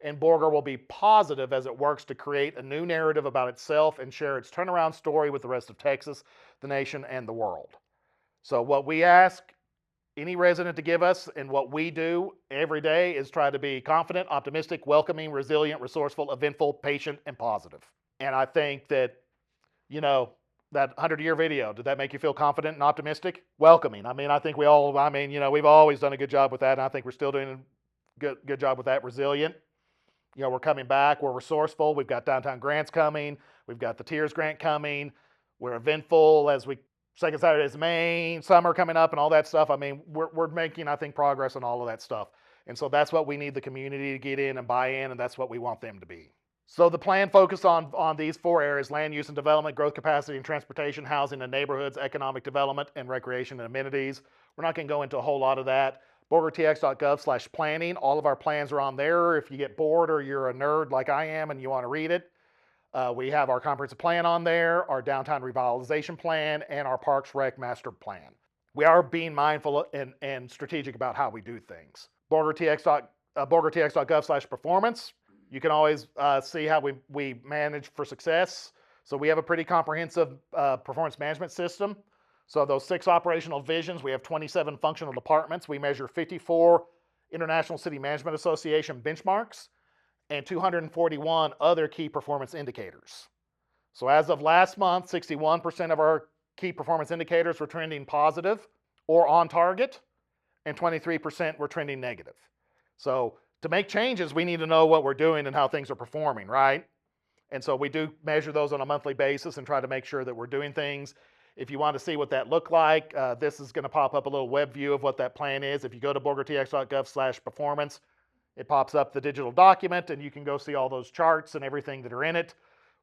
And Borger will be positive as it works to create a new narrative about itself and share its turnaround story with the rest of Texas, the nation, and the world. So what we ask any resident to give us and what we do every day is try to be confident, optimistic, welcoming, resilient, resourceful, eventful, patient, and positive. And I think that, that 100-year video, did that make you feel confident and optimistic? Welcoming. I think we've always done a good job with that, and I think we're still doing a good job with that. Resilient. We're coming back. We're resourceful. We've got downtown grants coming. We've got the Tiers grant coming. We're eventful as we second Saturday is Main, summer coming up and all that stuff. We're making, I think, progress on all of that stuff. And so that's what we need the community to get in and buy in, and that's what we want them to be. So the plan focused on these 4 areas: land use and development, growth capacity and transportation, housing and neighborhoods, economic development, and recreation and amenities. We're not going to go into a whole lot of that. BorgerTX.gov/planning. All of our plans are on there. If you get bored or you're a nerd like I am and you want to read it, we have our comprehensive plan on there, our downtown revitalization plan, and our Parks Rec master plan. We are being mindful and strategic about how we do things. BorgerTX.gov/performance. You can always see how we manage for success. So we have a pretty comprehensive performance management system. So those 6 operational visions, we have 27 functional departments. We measure 54 International City Management Association benchmarks and 241 other key performance indicators. So as of last month, 61% of our key performance indicators were trending positive or on target, and 23% were trending negative. So to make changes, we need to know what we're doing and how things are performing, right? And so we do measure those on a monthly basis and try to make sure that we're doing things. If you want to see what that looked like, this is going to pop up a little web view of what that plan is. If you go to BorgerTX.gov/performance, it pops up the digital document, and you can go see all those charts and everything that are in it.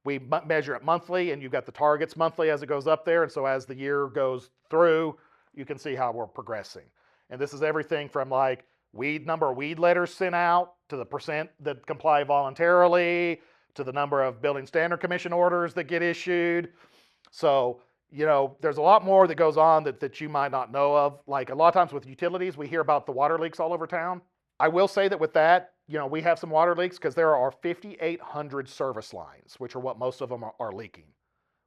We measure it monthly, and you've got the targets monthly as it goes up there. And so as the year goes through, you can see how we're progressing. And this is everything from like number of weed letters sent out, to the percent that comply voluntarily, to the number of building standard commission orders that get issued. So, there's a lot more that goes on that you might not know of. Like a lot of times with utilities, we hear about the water leaks all over town. I will say that with that, we have some water leaks because there are 5,800 service lines, which are what most of them are leaking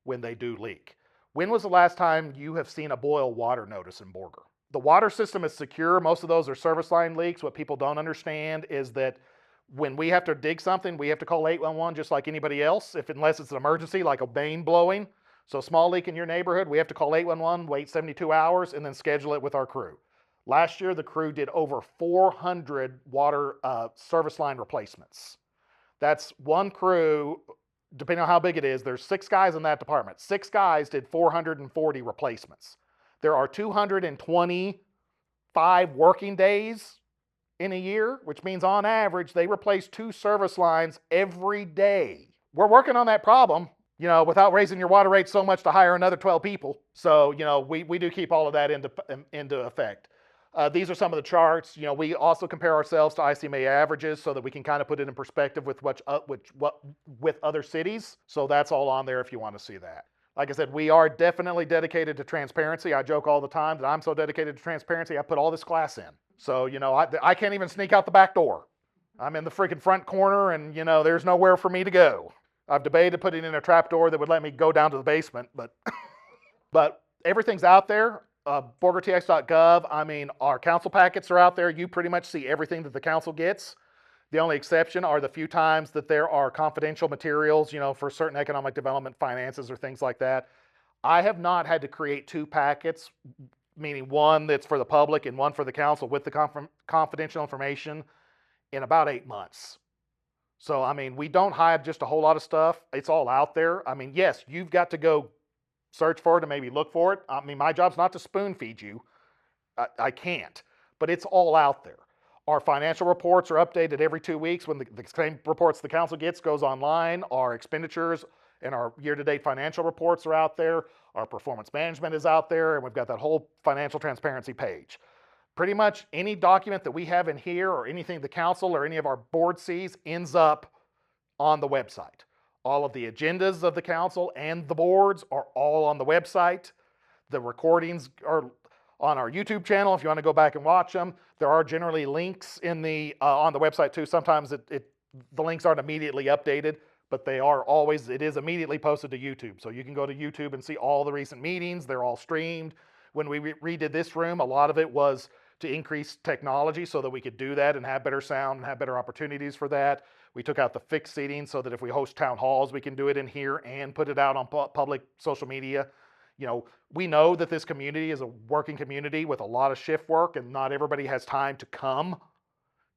when they do leak. When was the last time you have seen a boil water notice in Borger? The water system is secure. Most of those are service line leaks. What people don't understand is that when we have to dig something, we have to call 811 just like anybody else, unless it's an emergency like a main blowing. So small leak in your neighborhood, we have to call 811, wait 72 hours, and then schedule it with our crew. Last year, the crew did over 400 water service line replacements. That's one crew, depending on how big it is, there's 6 guys in that department. 6 guys did 440 replacements. There are 225 working days in a year, which means on average, they replace 2 service lines every day. We're working on that problem, without raising your water rate so much to hire another 12 people. So, we do keep all of that into effect. These are some of the charts. We also compare ourselves to ICMA averages so that we can kind of put it in perspective with with other cities. So that's all on there if you want to see that. Like I said, we are definitely dedicated to transparency. I joke all the time that I'm so dedicated to transparency, I put all this glass in. So, I can't even sneak out the back door. I'm in the freaking front corner and, there's nowhere for me to go. I've debated putting in a trap door that would let me go down to the basement, but everything's out there. BorgerTX.gov, our council packets are out there. You pretty much see everything that the council gets. The only exception are the few times that there are confidential materials, for certain economic development finances or things like that. I have not had to create two packets, meaning one that's for the public and one for the council with the confidential information, in about 8 months. So, I mean, we don't hide just a whole lot of stuff. It's all out there. I mean, yes, you've got to go search for it and maybe look for it. I mean, my job's not to spoon feed you. I can't, but it's all out there. Our financial reports are updated every 2 weeks when the same reports the council gets goes online. Our expenditures and our year-to-date financial reports are out there. Our performance management is out there, and we've got that whole financial transparency page. Pretty much any document that we have in here or anything the council or any of our board sees ends up on the website. All of the agendas of the council and the boards are all on the website. The recordings are on our YouTube channel if you want to go back and watch them. There are generally links in the on the website too. Sometimes the links aren't immediately updated, but it is immediately posted to YouTube. So you can go to YouTube and see all the recent meetings. They're all streamed. When we redid this room, a lot of it was to increase technology so that we could do that and have better sound and have better opportunities for that. We took out the fixed seating so that if we host town halls, we can do it in here and put it out on public social media. We know that this community is a working community with a lot of shift work, and not everybody has time to come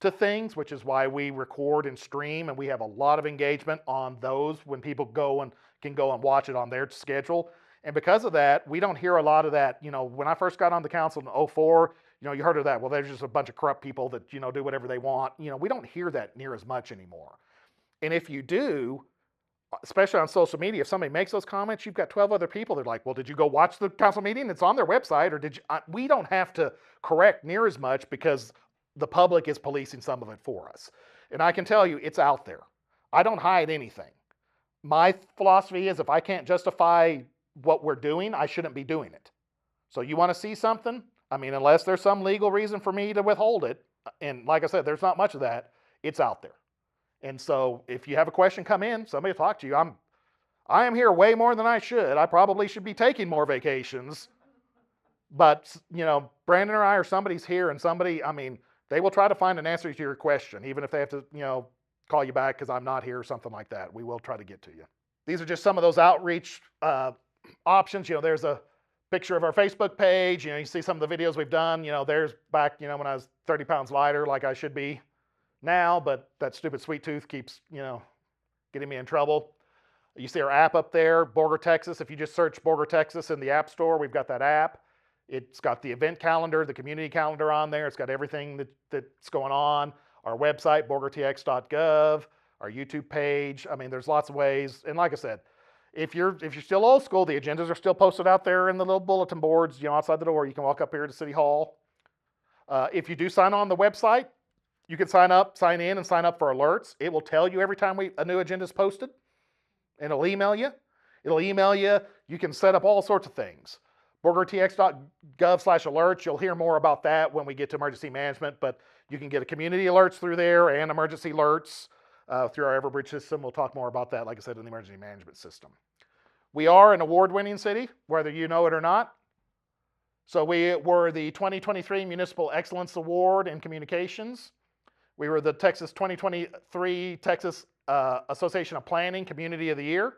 to things, which is why we record and stream, and we have a lot of engagement on those when people can go and watch it on their schedule. And because of that, we don't hear a lot of that. When I first got on the council in 2004, you heard of that. Well, there's just a bunch of corrupt people that, do whatever they want. We don't hear that near as much anymore. And if you do, especially on social media, if somebody makes those comments, you've got 12 other people that are like, well, did you go watch the council meeting? It's on their website. Or did you? We don't have to correct near as much because the public is policing some of it for us. And I can tell you, it's out there. I don't hide anything. My philosophy is if I can't justify what we're doing, I shouldn't be doing it. So you want to see something? I mean, unless there's some legal reason for me to withhold it, and like I said, there's not much of that, it's out there. And so if you have a question, come in, somebody will talk to you. I am here way more than I should. I probably should be taking more vacations. But, Brandon or I or somebody's here, and they will try to find an answer to your question, even if they have to, call you back because I'm not here or something like that. We will try to get to you. These are just some of those outreach options. There's a picture of our Facebook page. You see some of the videos we've done. There's back, when I was 30 pounds lighter like I should be now, but that stupid sweet tooth keeps, getting me in trouble. You see our app up there, Borger, Texas. If you just search Borger, Texas in the App Store, we've got that app. It's got the event calendar, the community calendar on there. It's got everything that's going on. Our website, borgertx.gov, our YouTube page. There's lots of ways. And like I said, if you're still old school, the agendas are still posted out there in the little bulletin boards, outside the door. You can walk up here to City Hall. If you do sign on the website, you can sign in and sign up for alerts. It will tell you every time a new agenda is posted, and it'll email you. You can set up all sorts of things. borgertx.gov/alerts. You'll hear more about that when we get to emergency management, but you can get community alerts through there and emergency alerts through our Everbridge system. We'll talk more about that, like I said, in the emergency management system. We are an award-winning city, whether you know it or not. So we were the 2023 Municipal Excellence Award in Communications. We were the 2023 Texas Association of Planning Community of the Year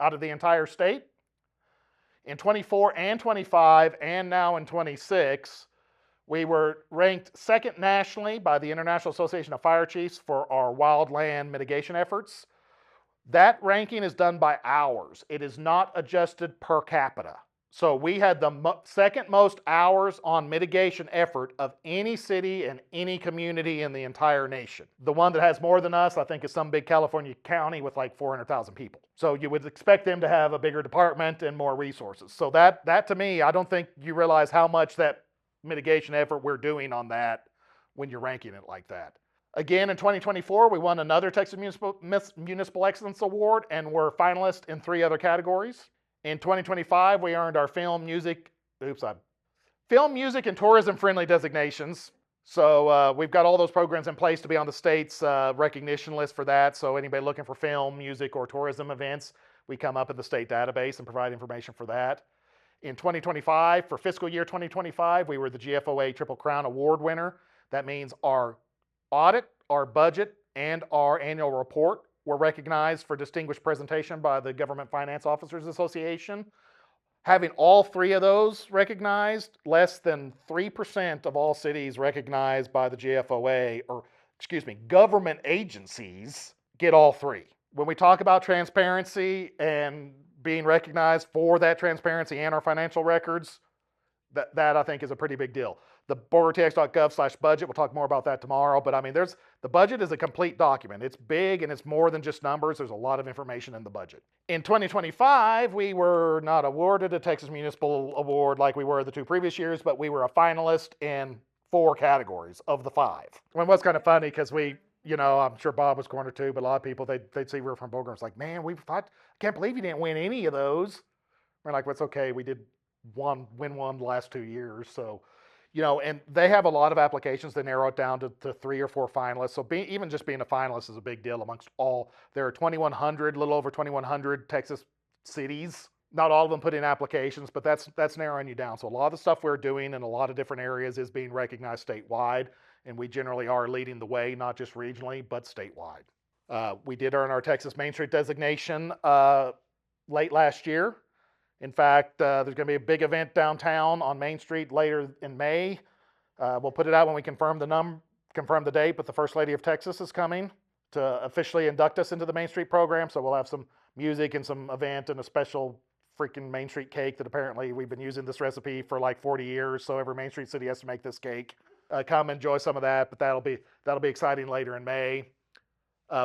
out of the entire state. In 24 and 25, and now in 26, we were ranked second nationally by the International Association of Fire Chiefs for our wildland mitigation efforts. That ranking is done by hours. It is not adjusted per capita. So we had the second most hours on mitigation effort of any city and any community in the entire nation. The one that has more than us, I think, is some big California county with like 400,000 people. So you would expect them to have a bigger department and more resources. So that to me, I don't think you realize how much that mitigation effort we're doing on that when you're ranking it like that. Again, in 2024, we won another Texas Municipal Excellence Award and were finalists in 3 other categories. In 2025, we earned our film, music, and tourism-friendly designations. So we've got all those programs in place to be on the state's recognition list for that. So anybody looking for film, music, or tourism events, we come up in the state database and provide information for that. In 2025, for fiscal year 2025, we were the GFOA Triple Crown Award winner. That means our audit, our budget and our annual report were recognized for distinguished presentation by the Government Finance Officers Association. Having all three of those recognized, less than 3% of all cities recognized by the GFOA, or excuse me, government agencies get all three. When we talk about transparency and being recognized for that transparency and our financial records, that I think is a pretty big deal. The borgertx.gov/budget, we'll talk more about that tomorrow, but I mean, the budget is a complete document. It's big and it's more than just numbers. There's a lot of information in the budget. In 2025, we were not awarded a Texas Municipal Award like we were the 2 previous years, but we were a finalist in 4 categories of the 5. Well, it was kind of funny because I'm sure Bob was cornered too, but a lot of people, they'd see we were from Borger and it's like, man, I can't believe you didn't win any of those. We're like, well, it's okay. We did win one the last 2 years. So, and they have a lot of applications. They narrow it down to 3 or 4 finalists. So even just being a finalist is a big deal amongst all. There are 2,100, a little over 2,100 Texas cities. Not all of them put in applications, but that's narrowing you down. So a lot of the stuff we're doing in a lot of different areas is being recognized statewide, and we generally are leading the way, not just regionally, but statewide. We did earn our Texas Main Street designation late last year. In fact, there's going to be a big event downtown on Main Street later in May. We'll put it out when we confirm the date, but the First Lady of Texas is coming to officially induct us into the Main Street program. So we'll have some music and some event and a special freaking Main Street cake that apparently we've been using this recipe for like 40 years. So every Main Street city has to make this cake. Come enjoy some of that, but that'll be exciting later in May.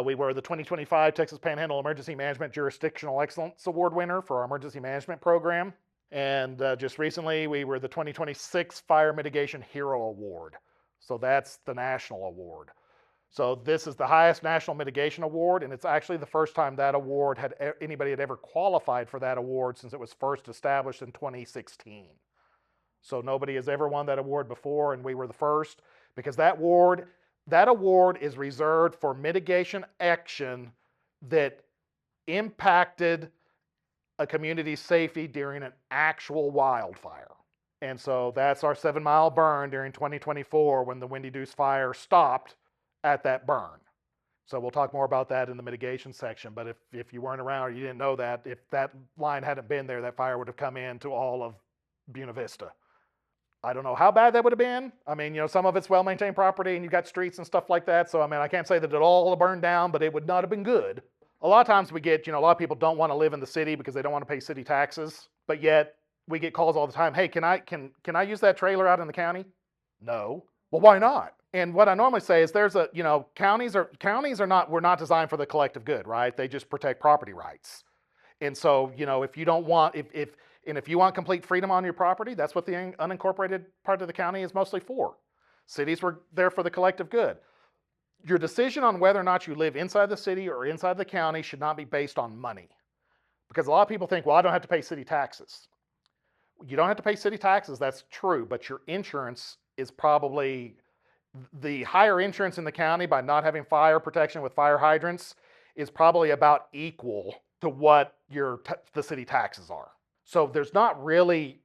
We were the 2025 Texas Panhandle Emergency Management Jurisdictional Excellence Award winner for our emergency management program. And just recently, we were the 2026 Fire Mitigation Hero Award. So that's the national award. So this is the highest national mitigation award, and it's actually the first time that award anybody had ever qualified for that award since it was first established in 2016. So nobody has ever won that award before, and we were the first, because that award is reserved for mitigation action that impacted a community's safety during an actual wildfire. And so that's our 7-mile burn during 2024 when the Windy Deuce fire stopped at that burn. So we'll talk more about that in the mitigation section. But if you weren't around or you didn't know that, if that line hadn't been there, that fire would have come into all of Buena Vista. I don't know how bad that would have been. I mean, some of it's well-maintained property and you've got streets and stuff like that. So, I mean, I can't say that it all burned down, but it would not have been good. A lot of times we get, a lot of people don't want to live in the city because they don't want to pay city taxes, but yet we get calls all the time. Hey, can I use that trailer out in the county? No. Well, why not? And what I normally say is counties are not, we're not designed for the collective good, right? They just protect property rights. And so, if you don't want, if you want complete freedom on your property, that's what the unincorporated part of the county is mostly for. Cities were there for the collective good. Your decision on whether or not you live inside the city or inside the county should not be based on money. Because a lot of people think, well, I don't have to pay city taxes. You don't have to pay city taxes, that's true, but your insurance is probably the higher insurance in the county by not having fire protection with fire hydrants is probably about equal to what the city taxes are. So there's not really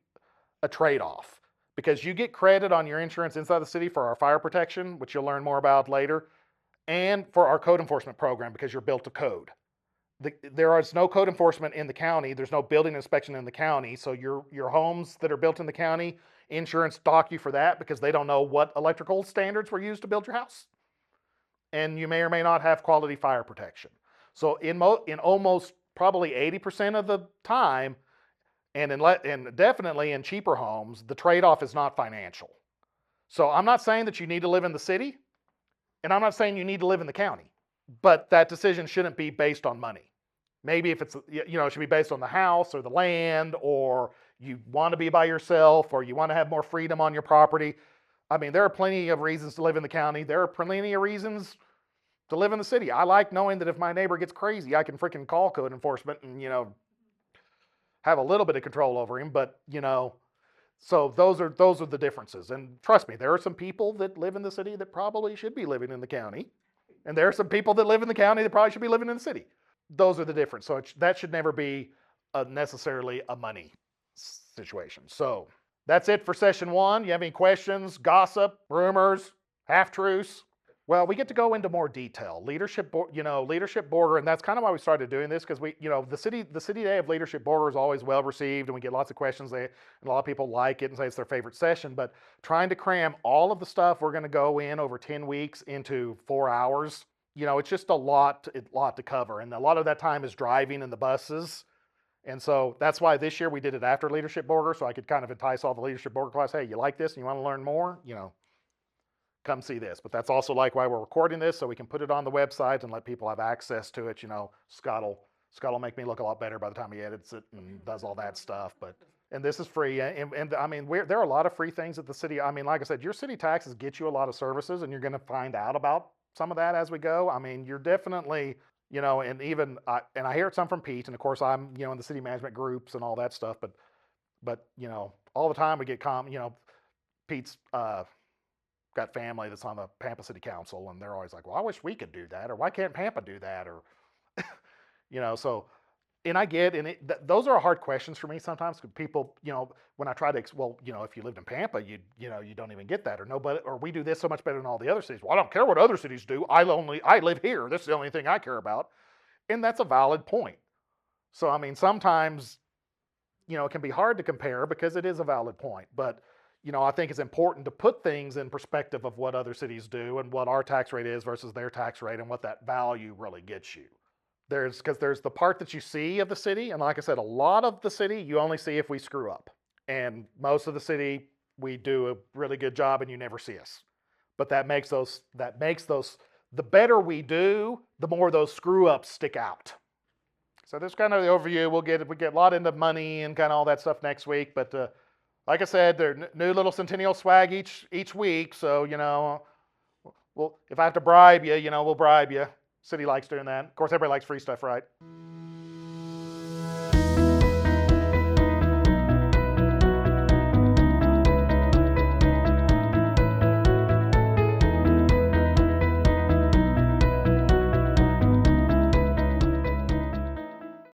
a trade-off because you get credit on your insurance inside the city for our fire protection, which you'll learn more about later, and for our code enforcement program because you're built to code. There is no code enforcement in the county. There's no building inspection in the county. So your homes that are built in the county, insurance dock you for that because they don't know what electrical standards were used to build your house. And you may or may not have quality fire protection. So in almost probably 80% of the time, and definitely in cheaper homes, the trade-off is not financial. So I'm not saying that you need to live in the city, and I'm not saying you need to live in the county, but that decision shouldn't be based on money. Maybe if it's, it should be based on the house or the land, or you want to be by yourself, or you want to have more freedom on your property. I mean, there are plenty of reasons to live in the county. There are plenty of reasons to live in the city. I like knowing that if my neighbor gets crazy, I can freaking call code enforcement and, have a little bit of control over him. But, so those are the differences. And trust me, there are some people that live in the city that probably should be living in the county. And there are some people that live in the county that probably should be living in the city. Those are the difference. So that should never be necessarily a money situation. So that's it for session 1. You have any questions, gossip, rumors, half-truths, Well, we get to go into more detail. Leadership Borger, and that's kind of why we started doing this because the city day of Leadership Borger is always well received, and we get lots of questions. And a lot of people like it and say it's their favorite session. But trying to cram all of the stuff we're going to go in over 10 weeks into 4 hours, it's just a lot to cover, and a lot of that time is driving in the buses. And so that's why this year we did it after Leadership Borger, so I could kind of entice all the Leadership Borger class. Hey, you like this and you want to learn more? Come see this. But that's also like why we're recording this, so we can put it on the website and let people have access to it. Scott will make me look a lot better by the time he edits it and does all that stuff. And this is free. And I mean, there are a lot of free things at the city. I mean, like I said, your city taxes get you a lot of services, and you're going to find out about some of that as we go. I mean, you're definitely, and even and I hear it some from Pete, and of course I'm, in the city management groups and all that stuff. But all the time we get Pete's got family that's on the Pampa City Council, and they're always like, "Well, I wish we could do that," or "Why can't Pampa do that?" Or so. And I get, and those are hard questions for me sometimes. Because people, when I try to, well, if you lived in Pampa, you don't even get that, or nobody, or we do this so much better than all the other cities. Well, I don't care what other cities do. I live here. This is the only thing I care about, and that's a valid point. So I mean, sometimes, it can be hard to compare because it is a valid point, but I think it's important to put things in perspective of what other cities do and what our tax rate is versus their tax rate and what that value really gets you. Because there's the part that you see of the city, and like I said, a lot of the city you only see if we screw up, and most of the city we do a really good job and you never see us. But that makes those the better we do, the more those screw ups stick out. So that's kind of the overview. We get a lot into money and kind of all that stuff next week, but like I said, there's new little Centennial swag each week. So well, if I have to bribe you, we'll bribe you. City likes doing that. Of course, everybody likes free stuff, right?